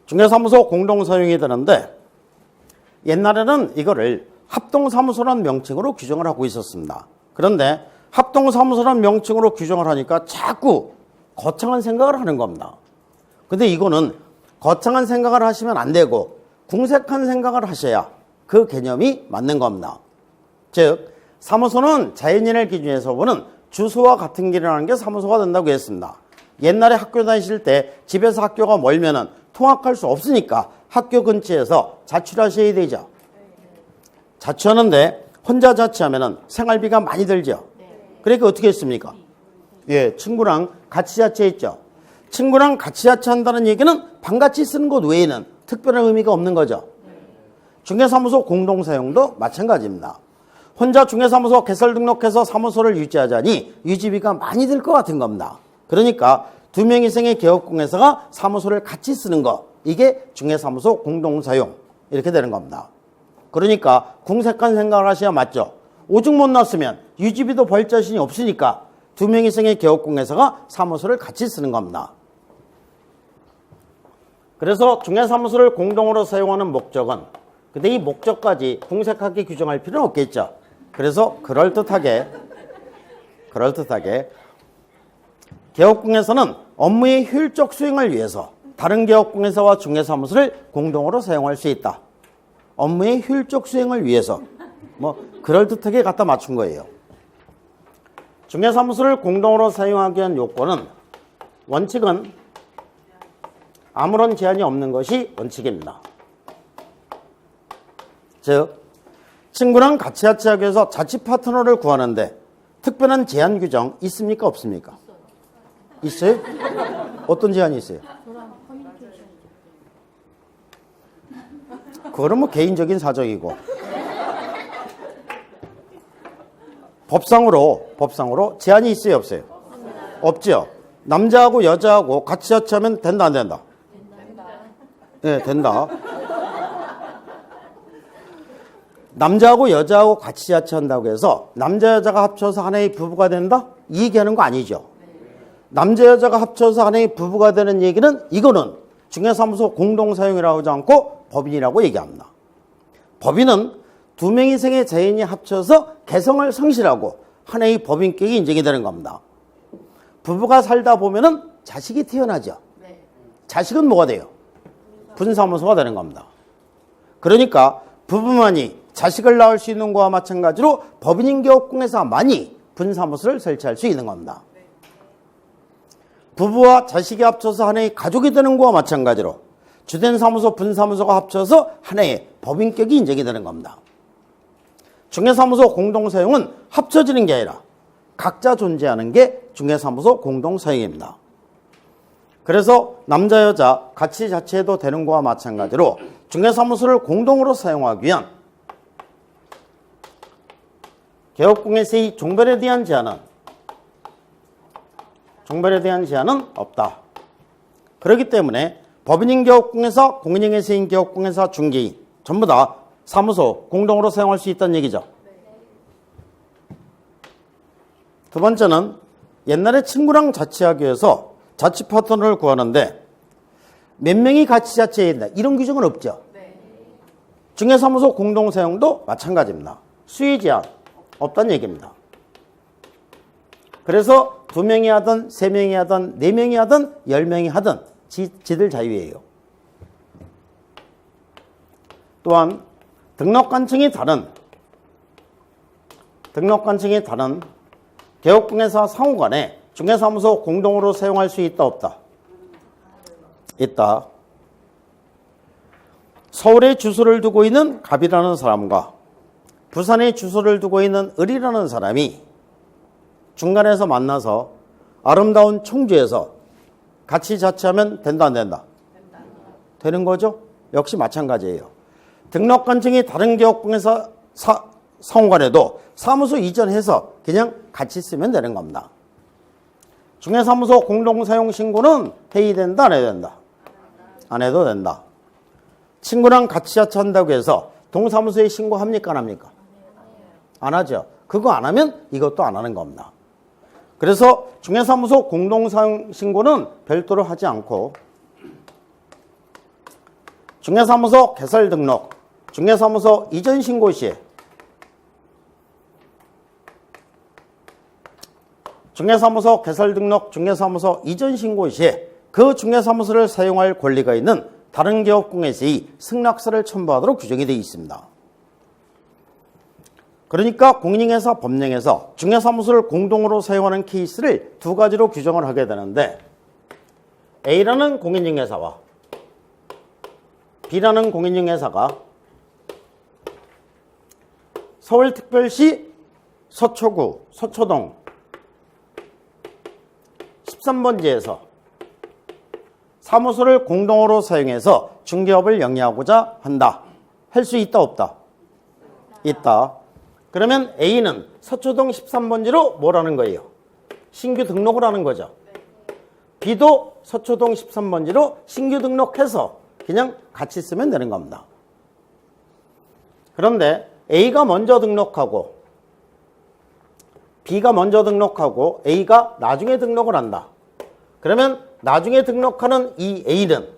중개사무소 공동사용이 되는데, 옛날에는 이거를 합동사무소라는 명칭으로 규정을 하고 있었습니다. 그런데 합동사무소라는 명칭으로 규정을 하니까 자꾸 거창한 생각을 하는 겁니다. 근데 이거는 거창한 생각을 하시면 안 되고 궁색한 생각을 하셔야 그 개념이 맞는 겁니다. 즉, 사무소는 자연인을 기준해서 보는 주소와 같은 길이라는 게 사무소가 된다고 했습니다. 옛날에 학교 다니실 때 집에서 학교가 멀면은 통학할 수 없으니까 학교 근처에서 자취하셔야 되죠. 자취하는데 혼자 자취하면은 생활비가 많이 들죠. 그러니까 어떻게 했습니까? 친구랑 같이 자취했죠. 친구랑 같이 자취한다는 얘기는 방같이 쓰는 것 외에는 특별한 의미가 없는 거죠. 중개사무소 공동사용도 마찬가지입니다. 혼자 중개사무소 개설 등록해서 사무소를 유지하자니 유지비가 많이 들 것 같은 겁니다. 그러니까 2명 이상의 개업공회사가 사무소를 같이 쓰는 거, 이게 중개사무소 공동사용, 이렇게 되는 겁니다. 그러니까 궁색한 생각을 하셔야 맞죠. 오죽 못 났으면 유지비도 벌 자신이 없으니까 2명 이상의 개업공회사가 사무소를 같이 쓰는 겁니다. 그래서 중개사무소를 공동으로 사용하는 목적은, 근데 이 목적까지 궁색하게 규정할 필요는 없겠죠. 그래서 그럴듯하게 개업공회사는 업무의 효율적 수행을 위해서 다른 개업공회사와 중개사무소를 공동으로 사용할 수 있다. 업무의 효율적 수행을 위해서 그럴듯하게 갖다 맞춘 거예요. 중개사무소를 공동으로 사용하기 위한 요건은, 원칙은 아무런 제한이 없는 것이 원칙입니다. 즉, 친구랑 같이 자취하기 위해서 자취 파트너를 구하는데 특별한 제한 규정 있습니까? 없습니까? 있어요? 어떤 제한이 있어요? 그거는 뭐 개인적인 사정이고, 법상으로 제한이 있어요? 없어요? 없죠. 남자하고 여자하고 같이 자취하면 된다, 안 된다? 네, 된다. 남자하고 여자하고 같이 자취한다고 해서 남자 여자가 합쳐서 하나의 부부가 된다? 이 얘기하는 거 아니죠. 남자 여자가 합쳐서 하나의 부부가 되는 얘기는 이거는 중개사무소 공동사용이라고 하지 않고 법인이라고 얘기합니다. 법인은 두 명의 생의 자연이 합쳐서 개성을 성실하고 하나의 법인격이 인정이 되는 겁니다. 부부가 살다 보면은 자식이 태어나죠. 자식은 뭐가 돼요? 분사무소가 되는 겁니다. 그러니까 부부만이 자식을 낳을 수 있는 거와 마찬가지로 법인인계업공회사만이 분사무소를 설치할 수 있는 겁니다. 부부와 자식이 합쳐서 하나의 가족이 되는 거와 마찬가지로 주된 사무소, 분사무소가 합쳐서 하나의 법인격이 인정이 되는 겁니다. 중개사무소 공동사용은 합쳐지는 게 아니라 각자 존재하는 게 중개사무소 공동사용입니다. 그래서 남자, 여자 같이 자취해도 되는 거와 마찬가지로 중개사무소를 공동으로 사용하기 위한 개업공회사의 종별에 대한 제한은 없다. 그렇기 때문에 법인인 개업공회사, 공인인회사인 개업공회사, 중개인 전부 다 사무소 공동으로 사용할 수 있다는 얘기죠. 두 번째는 옛날에 친구랑 자취하기 위해서 자취 파트너를 구하는데 몇 명이 같이 자취해야 된다. 이런 규정은 없죠. 중개사무소 공동사용도 마찬가지입니다. 수의 제한 없다는 얘기입니다. 그래서 2명이 하든 3명이 하든 4명이 하든 10명이 하든 지들 자유예요. 또한 등록관청이 다른 개업공회사 상호간에 중개사무소 공동으로 사용할 수 있다 없다? 있다. 서울에 주소를 두고 있는 갑이라는 사람과 부산에 주소를 두고 있는 을이라는 사람이 중간에서 만나서 아름다운 청주에서 같이 자취하면 된다 안 된다? 되는 거죠? 역시 마찬가지예요. 등록관청이 다른 개업공회사 상호간에도 사무소 이전해서 그냥 같이 쓰면 되는 겁니다. 중개사무소 공동사용 신고는 해야 된다 안 해야 된다? 안 해도 된다. 친구랑 같이 자취한다고 해서 동사무소에 신고합니까 안 합니까? 안 하죠. 그거 안 하면 이것도 안 하는 겁니다. 그래서 중개사무소 공동사용 신고는 별도로 하지 않고 중개사무소 개설 등록, 중개사무소 이전 신고 시에 중개사무소 개설 등록, 중개사무소 이전 신고 시에 그 중개사무소를 사용할 권리가 있는 다른 개업공회사의 승낙서를 첨부하도록 규정이 되어 있습니다. 그러니까 공인인회사 법령에서 중개사무소를 공동으로 사용하는 케이스를 두 가지로 규정을 하게 되는데 A라는 공인인회사와 B라는 공인인회사가 서울특별시 서초구 서초동 13번지에서 사무소를 공동으로 사용해서 중개업을 영위하고자 한다. 할 수 있다 없다? 있다. 그러면 A는 서초동 13번지로 뭐라는 거예요? 신규 등록을 하는 거죠. B도 서초동 13번지로 신규 등록해서 그냥 같이 쓰면 되는 겁니다. 그런데 A가 먼저 등록하고 B가 먼저 등록하고 A가 나중에 등록을 한다. 그러면 나중에 등록하는 이 A는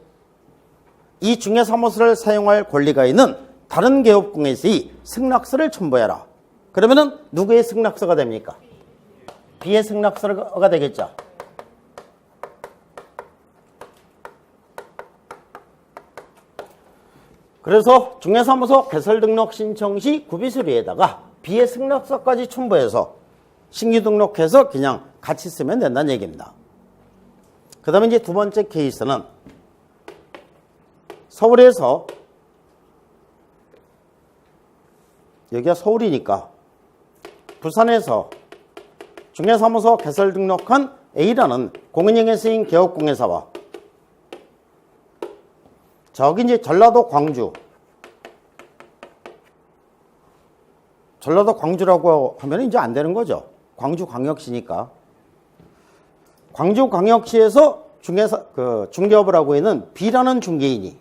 이 중개사무소를 사용할 권리가 있는 다른 개업공회사의 승낙서를 첨부해라. 그러면은 누구의 승낙서가 됩니까? B의 승낙서가 되겠죠. 그래서 중개사무소 개설 등록 신청 시 구비서류에다가 B의 승낙서까지 첨부해서 신규 등록해서 그냥 같이 쓰면 된다는 얘기입니다. 그 다음에 이제 두 번째 케이스는 서울에서 여기가 서울이니까 부산에서 중개사무소 개설 등록한 A라는 공인인회사인 개업공회사와 저기 이제 전라도 광주라고 하면 이제 안 되는 거죠. 광주광역시니까. 광주광역시에서 중개업을 하고 있는 B라는 중개인이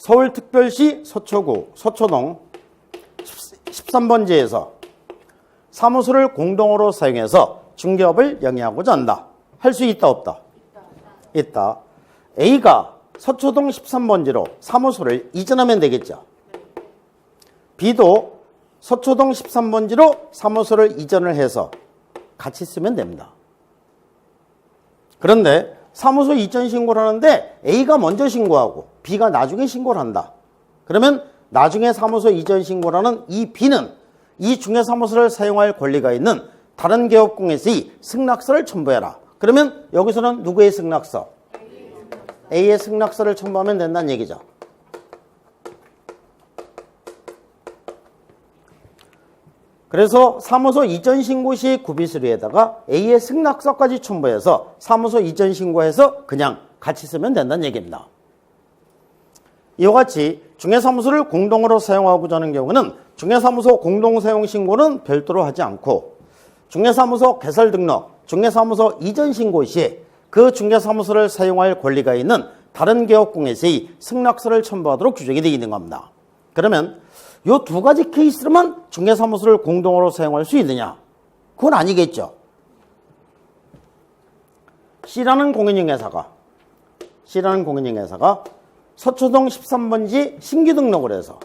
서울특별시 서초구 서초동 13번지에서 사무소를 공동으로 사용해서 중개업을 영위하고자 한다. 할 수 있다 없다? 있다. A가 서초동 13번지로 사무소를 이전하면 되겠죠. B도 서초동 13번지로 사무소를 이전을 해서 같이 쓰면 됩니다. 그런데 사무소 이전 신고를 하는데 A가 먼저 신고하고 B가 나중에 신고를 한다. 그러면 나중에 사무소 이전 신고를 하는 이 B는 이 중개사무소를 사용할 권리가 있는 다른 개업공에서의 승낙서를 첨부해라. 그러면 여기서는 누구의 승낙서? A의 승낙서를 첨부하면 된다는 얘기죠. 그래서 사무소 이전 신고 시 구비서류에다가 A의 승낙서까지 첨부해서 사무소 이전 신고해서 그냥 같이 쓰면 된다는 얘기입니다. 이와 같이 중개사무소를 공동으로 사용하고자 하는 경우는 중개사무소 공동사용 신고는 별도로 하지 않고 중개사무소 개설 등록, 중개사무소 이전 신고 시 그 중개사무소를 사용할 권리가 있는 다른 개업공에서의 승낙서를 첨부하도록 규정이 되어 있는 겁니다. 그러면 이 두 가지 케이스로만 중개사무소를 공동으로 사용할 수 있느냐? 그건 아니겠죠. C라는 공인중개사가 서초동 13번지 신규 등록을 해서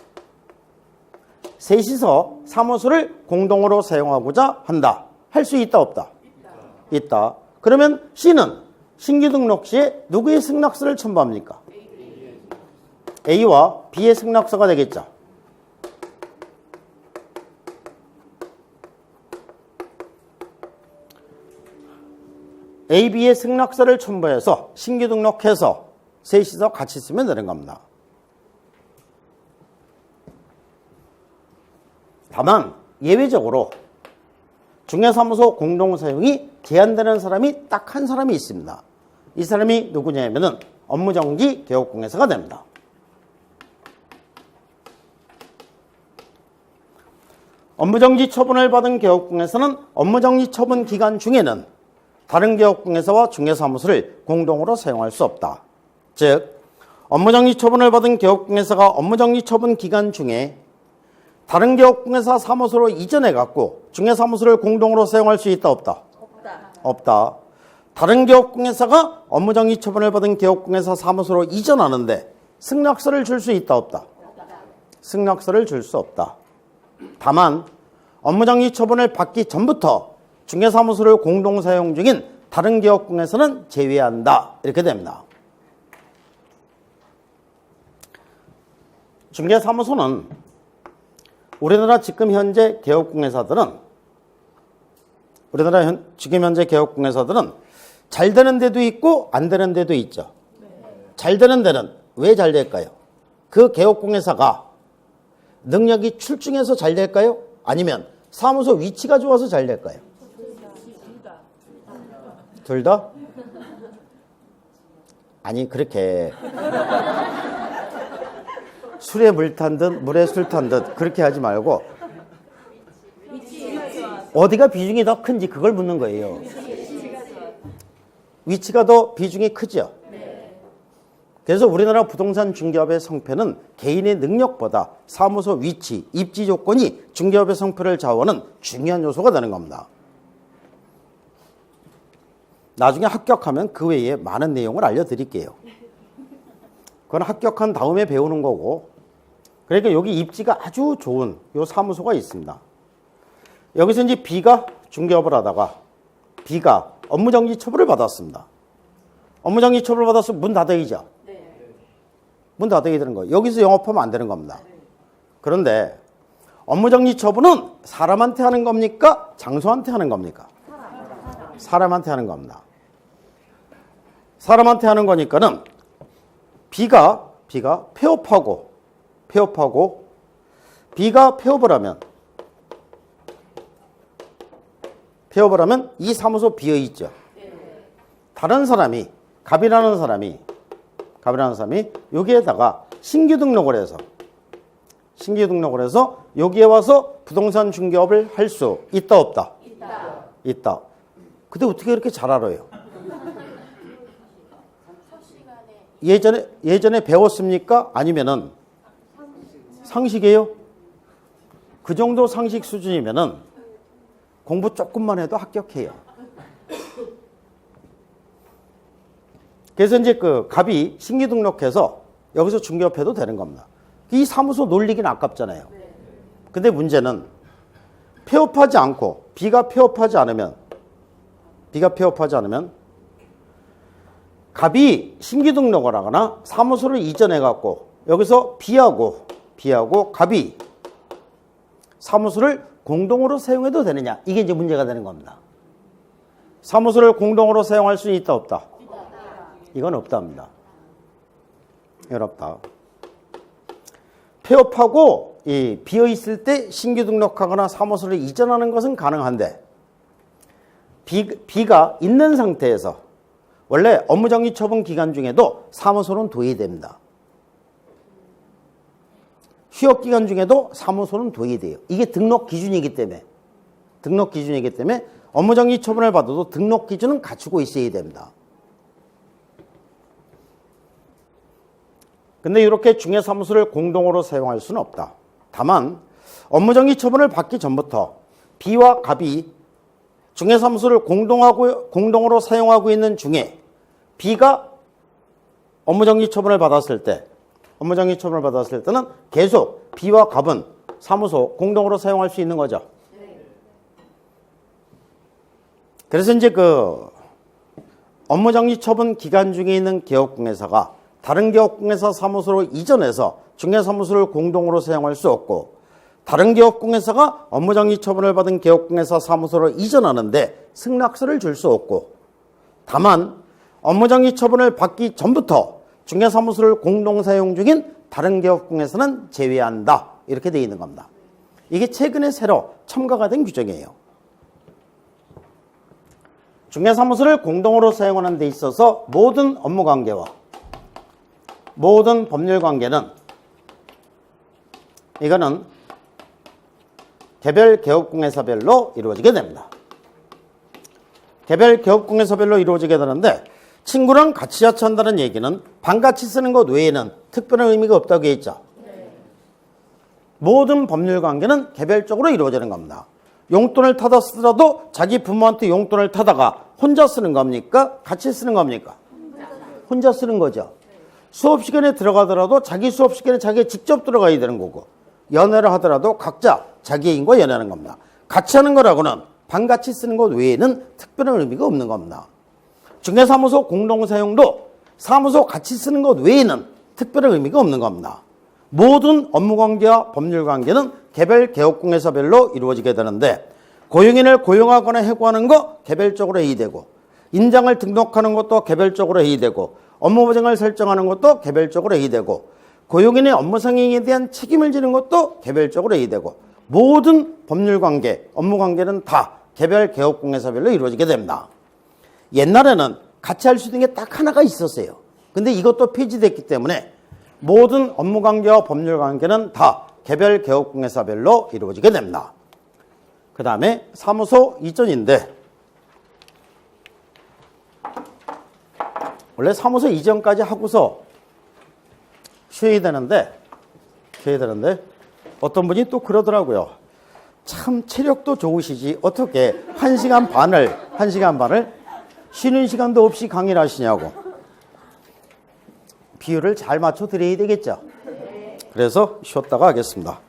셋이서 사무소를 공동으로 사용하고자 한다. 할 수 있다 없다? 있다. 그러면 C는 신규 등록 시에 누구의 승낙서를 첨부합니까? A와 B의 승낙서가 되겠죠. A, B의 승낙서를 첨부해서 신규 등록해서 셋이서 같이 쓰면 되는 겁니다. 다만 예외적으로 중개사무소 공동사용이 제한되는 사람이 딱 한 사람이 있습니다. 이 사람이 누구냐면은 업무정지 개업공개사가 됩니다. 업무정지 처분을 받은 개업공개사는 업무정지 처분 기간 중에는 다른 개업공개사와 중개사무소를 공동으로 사용할 수 없다. 즉 업무정지 처분을 받은 개업공개사가 업무정지 처분 기간 중에 다른 개업공개사 사무소로 이전해갖고 중개사무소를 공동으로 사용할 수 있다 없다? 없다. 다른 개업공개사가 업무정지 처분을 받은 개업공개사 사무소로 이전하는데 승낙서를 줄 수 있다 없다? 승낙서를 줄 수 없다. 다만 업무정지 처분을 받기 전부터 중개사무소를 공동사용 중인 다른 개업공개사는 제외한다. 이렇게 됩니다. 중개사무소는 우리나라 지금 현재 개업공개사들은 잘 되는 데도 있고 안 되는 데도 있죠. 잘 되는 데는 왜 잘 될까요? 그 개업공개사가 능력이 출중해서 잘 될까요? 아니면 사무소 위치가 좋아서 잘 될까요? 둘 다? 아니 그렇게 술에 물 탄 듯 물에 술 탄 듯 그렇게 하지 말고 어디가 비중이 더 큰지 그걸 묻는 거예요. 위치가 더 비중이 크죠. 그래서 우리나라 부동산 중개업의 성패는 개인의 능력보다 사무소 위치, 입지 조건이 중개업의 성패를 좌우하는 중요한 요소가 되는 겁니다. 나중에 합격하면 그 외에 많은 내용을 알려드릴게요. 그건 합격한 다음에 배우는 거고, 그러니까 여기 입지가 아주 좋은 요 사무소가 있습니다. 여기서 이제 B가 중개업을 하다가 B가 업무정지 처분을 받았습니다. 업무정지 처분을 받아서 문 닫아야죠. 문 닫아야 되는 거예요. 여기서 영업하면 안 되는 겁니다. 그런데 업무정지 처분은 사람한테 하는 겁니까? 장소한테 하는 겁니까? 사람한테 하는 겁니다. 사람한테 하는 거니까는 B가 폐업하고 B가 폐업을 하면 이 사무소 비어 있죠. 다른 사람이 갑이라는 사람이 여기에다가 신규 등록을 해서 여기에 와서 부동산 중개업을 할 수 있다 없다? 있다. 근데 어떻게 그렇게 잘 알아요? 예전에 배웠습니까? 아니면은 상식이에요? 그 정도 상식 수준이면은 공부 조금만 해도 합격해요. 그래서 이제 그 갑이 신규 등록해서 여기서 중개업해도 되는 겁니다. 이 사무소 놀리긴 아깝잖아요. 근데 문제는 폐업하지 않고 B가 폐업하지 않으면 갑이 신규 등록을 하거나 사무소를 이전해 갖고 여기서 B하고 갑이 사무소를 공동으로 사용해도 되느냐, 이게 이제 문제가 되는 겁니다. 사무소를 공동으로 사용할 수 있다 없다? 이건 없답니다. 이건 없다. 폐업하고 비어 있을 때 신규 등록하거나 사무소를 이전하는 것은 가능한데 B가 있는 상태에서 원래 업무정지 처분 기간 중에도 사무소는 도의됩니다. 휴업 기간 중에도 사무소는 도의돼요. 이게 등록 기준이기 때문에 업무정지 처분을 받아도 등록 기준은 갖추고 있어야 됩니다. 근데 이렇게 중개사무소를 공동으로 사용할 수는 없다. 다만 업무정지 처분을 받기 전부터 B와 갑이 중개사무소를 공동으로 사용하고 있는 중에 B가 업무정지 처분을 받았을 때는 계속 B와 갑은 사무소 공동으로 사용할 수 있는 거죠. 그래서 이제 그 업무정지 처분 기간 중에 있는 개업공회사가 다른 개업공회사 사무소로 이전해서 중개사무소를 공동으로 사용할 수 없고, 다른 개업공회사가 업무정지 처분을 받은 개업공회사 사무소로 이전하는데 승낙서를 줄 수 없고, 다만 업무정지 처분을 받기 전부터 중개사무소를 공동 사용 중인 다른 개업공회사는 제외한다, 이렇게 되어 있는 겁니다. 이게 최근에 새로 첨가가 된 규정이에요. 중개사무소를 공동으로 사용하는 데 있어서 모든 업무관계와 모든 법률관계는 이거는 개별 개업공회사별로 이루어지게 됩니다. 개별 개업공회사별로 이루어지게 되는데, 친구랑 같이 자처한다는 얘기는 반같이 쓰는 것 외에는 특별한 의미가 없다고 했죠. 모든 법률관계는 개별적으로 이루어지는 겁니다. 용돈을 타다 쓰더라도 자기 부모한테 용돈을 타다가 혼자 쓰는 겁니까? 같이 쓰는 겁니까? 혼자 쓰는 거죠. 수업 시간에 들어가더라도 자기 수업 시간에 자기가 직접 들어가야 되는 거고, 연애를 하더라도 각자 자기 애인과 연애하는 겁니다. 같이 하는 거라고는 반같이 쓰는 것 외에는 특별한 의미가 없는 겁니다. 중개사무소 공동사용도 사무소 같이 쓰는 것 외에는 특별한 의미가 없는 겁니다. 모든 업무관계와 법률관계는 개별 개업공회사별로 이루어지게 되는데, 고용인을 고용하거나 해고하는 거 개별적으로 회의되고, 인장을 등록하는 것도 개별적으로 회의되고, 업무보장을 설정하는 것도 개별적으로 회의되고, 고용인의 업무상행에 대한 책임을 지는 것도 개별적으로 회의되고, 모든 법률관계, 업무관계는 다 개별 개업공회사별로 이루어지게 됩니다. 옛날에는 같이 할 수 있는 게 딱 하나가 있었어요. 근데 이것도 폐지됐기 때문에 모든 업무관계와 법률관계는 다 개별 개업공회사별로 이루어지게 됩니다. 그 다음에 사무소 이전인데, 원래 사무소 이전까지 하고서 쉬어야 되는데 어떤 분이 또 그러더라고요. 참 체력도 좋으시지 어떻게 1시간 반을 쉬는 시간도 없이 강의를 하시냐고. 비율을 잘 맞춰 드려야 되겠죠. 그래서 쉬었다가 하겠습니다.